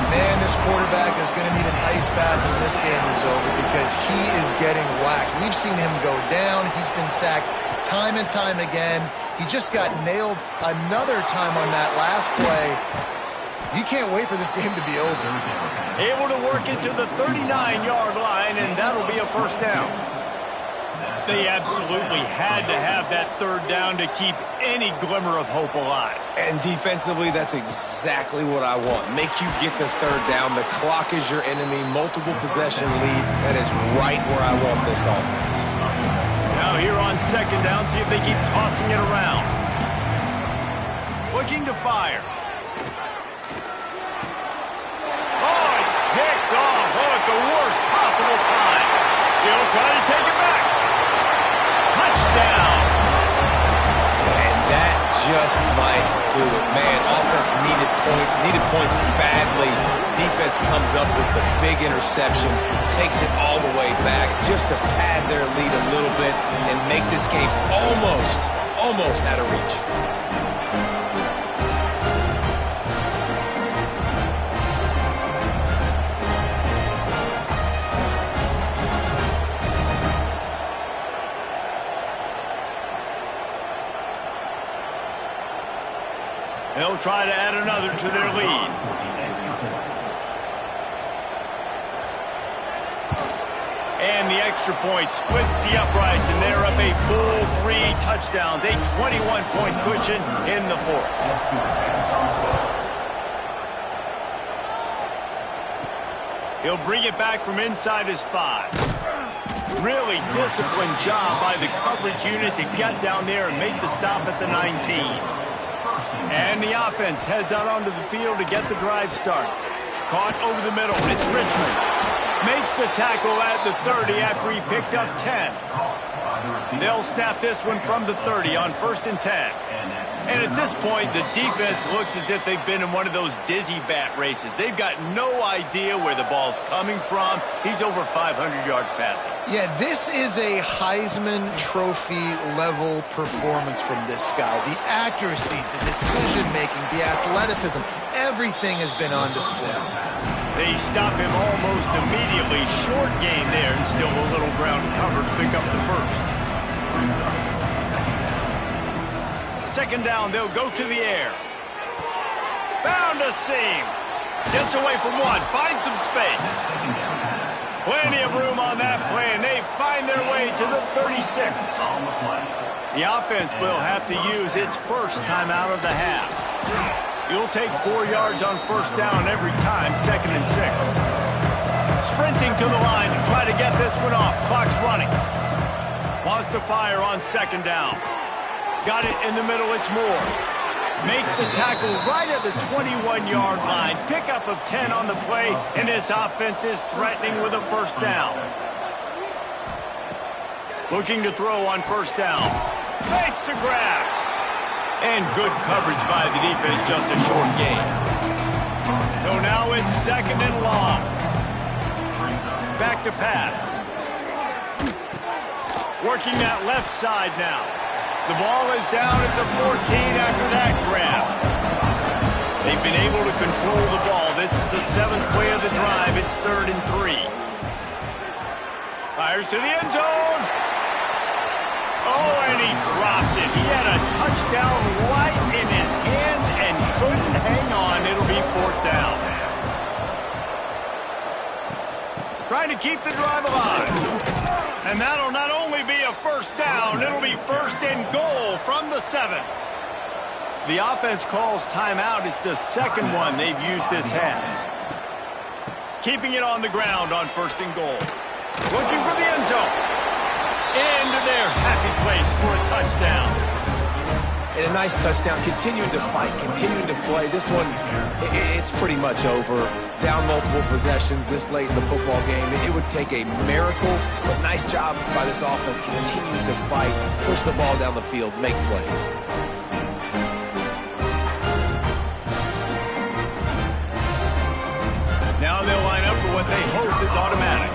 Man, this quarterback is going to need an ice bath when this game is over because he is getting whacked. We've seen him go down. He's been sacked time and time again. He just got nailed another time on that last play. You can't wait for this game to be over. Able to work it to the 39-yard line, and that'll be a first down. They absolutely had to have that third down to keep any glimmer of hope alive. And defensively, that's exactly what I want. Make you get the third down. The clock is your enemy. Multiple possession lead. That is right where I want this offense. Now here on second down, see if they keep tossing it around. Looking to fire. Oh, it's picked off. Oh, at the worst possible time. He'll try to take it back. Touchdown. And that just might do it. Man, offense needed points badly. Defense comes up with the big interception, takes it all the way back just to pad their lead a little bit and make this game almost out of reach. They'll try to add another to their lead. And the extra point splits the uprights, and they're up a full 3 touchdowns, a 21-point cushion in the 4th. He'll bring it back from inside his 5. Really disciplined job by the coverage unit to get down there and make the stop at the 19. And the offense heads out onto the field to get the drive started. Caught over the middle. It's Richmond. Makes the tackle at the 30 after he picked up 10. They'll snap this one from the 30 on 1st and 10. And at this point, the defense looks as if they've been in one of those dizzy bat races. They've got no idea where the ball's coming from. He's over 500 yards passing. Yeah, this is a Heisman Trophy level performance from this guy. The accuracy, the decision-making, the athleticism, everything has been on display. They stop him almost immediately. Short gain there, and still a little ground covered to pick up the first. Second down, they'll go to the air. Found a seam. Gets away from one, finds some space. Plenty of room on that play, and they find their way to the 36. The offense will have to use its first timeout of the half. You'll take 4 yards on first down every time, 2nd and 6. Sprinting to the line to try to get this one off. Clock's running. Wants to fire on second down. Got it in the middle, it's Moore. Makes the tackle right at the 21-yard line. Pickup of 10 on the play, and this offense is threatening with a first down. Looking to throw on first down. Makes the grab. And good coverage by the defense, just a short gain. So now it's 2nd and long. Back to pass. Working that left side now. The ball is down at the 14 after that grab. They've been able to control the ball. This is the 7th play of the drive. It's 3rd and 3. Fires to the end zone. Oh, and he dropped it. He had a touchdown right in his hands and couldn't hang on. It'll be 4th down. Trying to keep the drive alive. And that'll not only be a first down, it'll be 1st and goal from the 7. The offense calls timeout. It's the 2nd one they've used this half. Keeping it on the ground on 1st and goal. Looking for the end zone. Into their happy place for a touchdown. And a nice touchdown, continuing to fight, continuing to play. This one, it's pretty much over. Down multiple possessions this late in the football game. It would take a miracle, but nice job by this offense, continuing to fight, push the ball down the field, make plays. Now they'll line up for what they hope is automatic.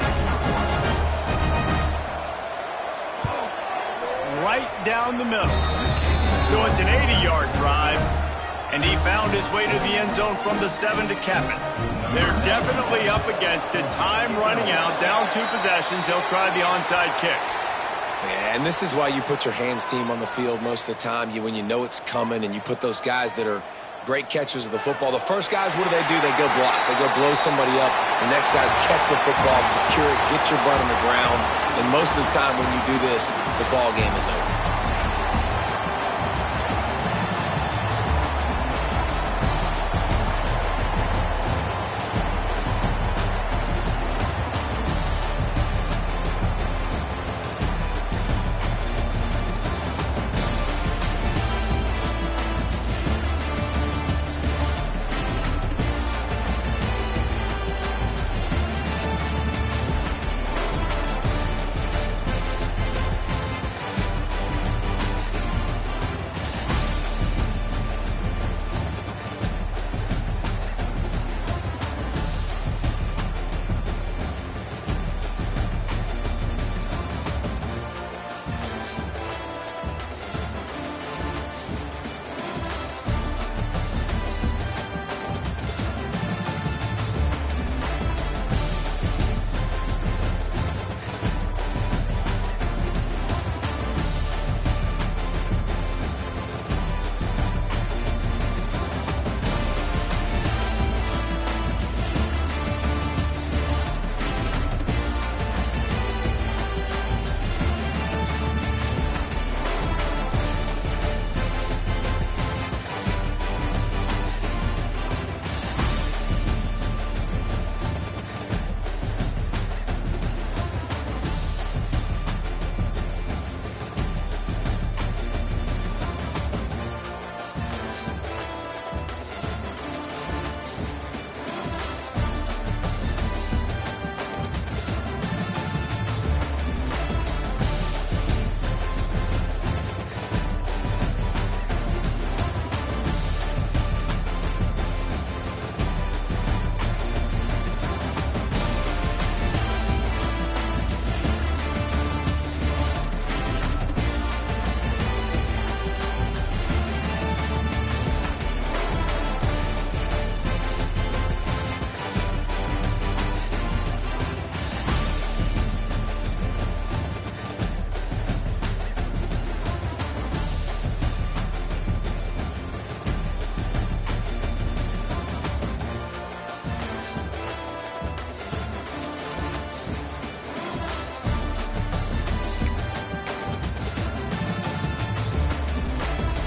Right down the middle. So it's an 80-yard drive, and he found his way to the end zone from the 7 to cap it. They're definitely up against it. Time running out, down 2 possessions. They'll try the onside kick. Yeah, and this is why you put your hands team on the field most of the time. When you know it's coming, and you put those guys that are great catchers of the football. The first guys, what do? They go block. They go blow somebody up. The next guys catch the football, secure it, get your butt on the ground. And most of the time when you do this, the ball game is over.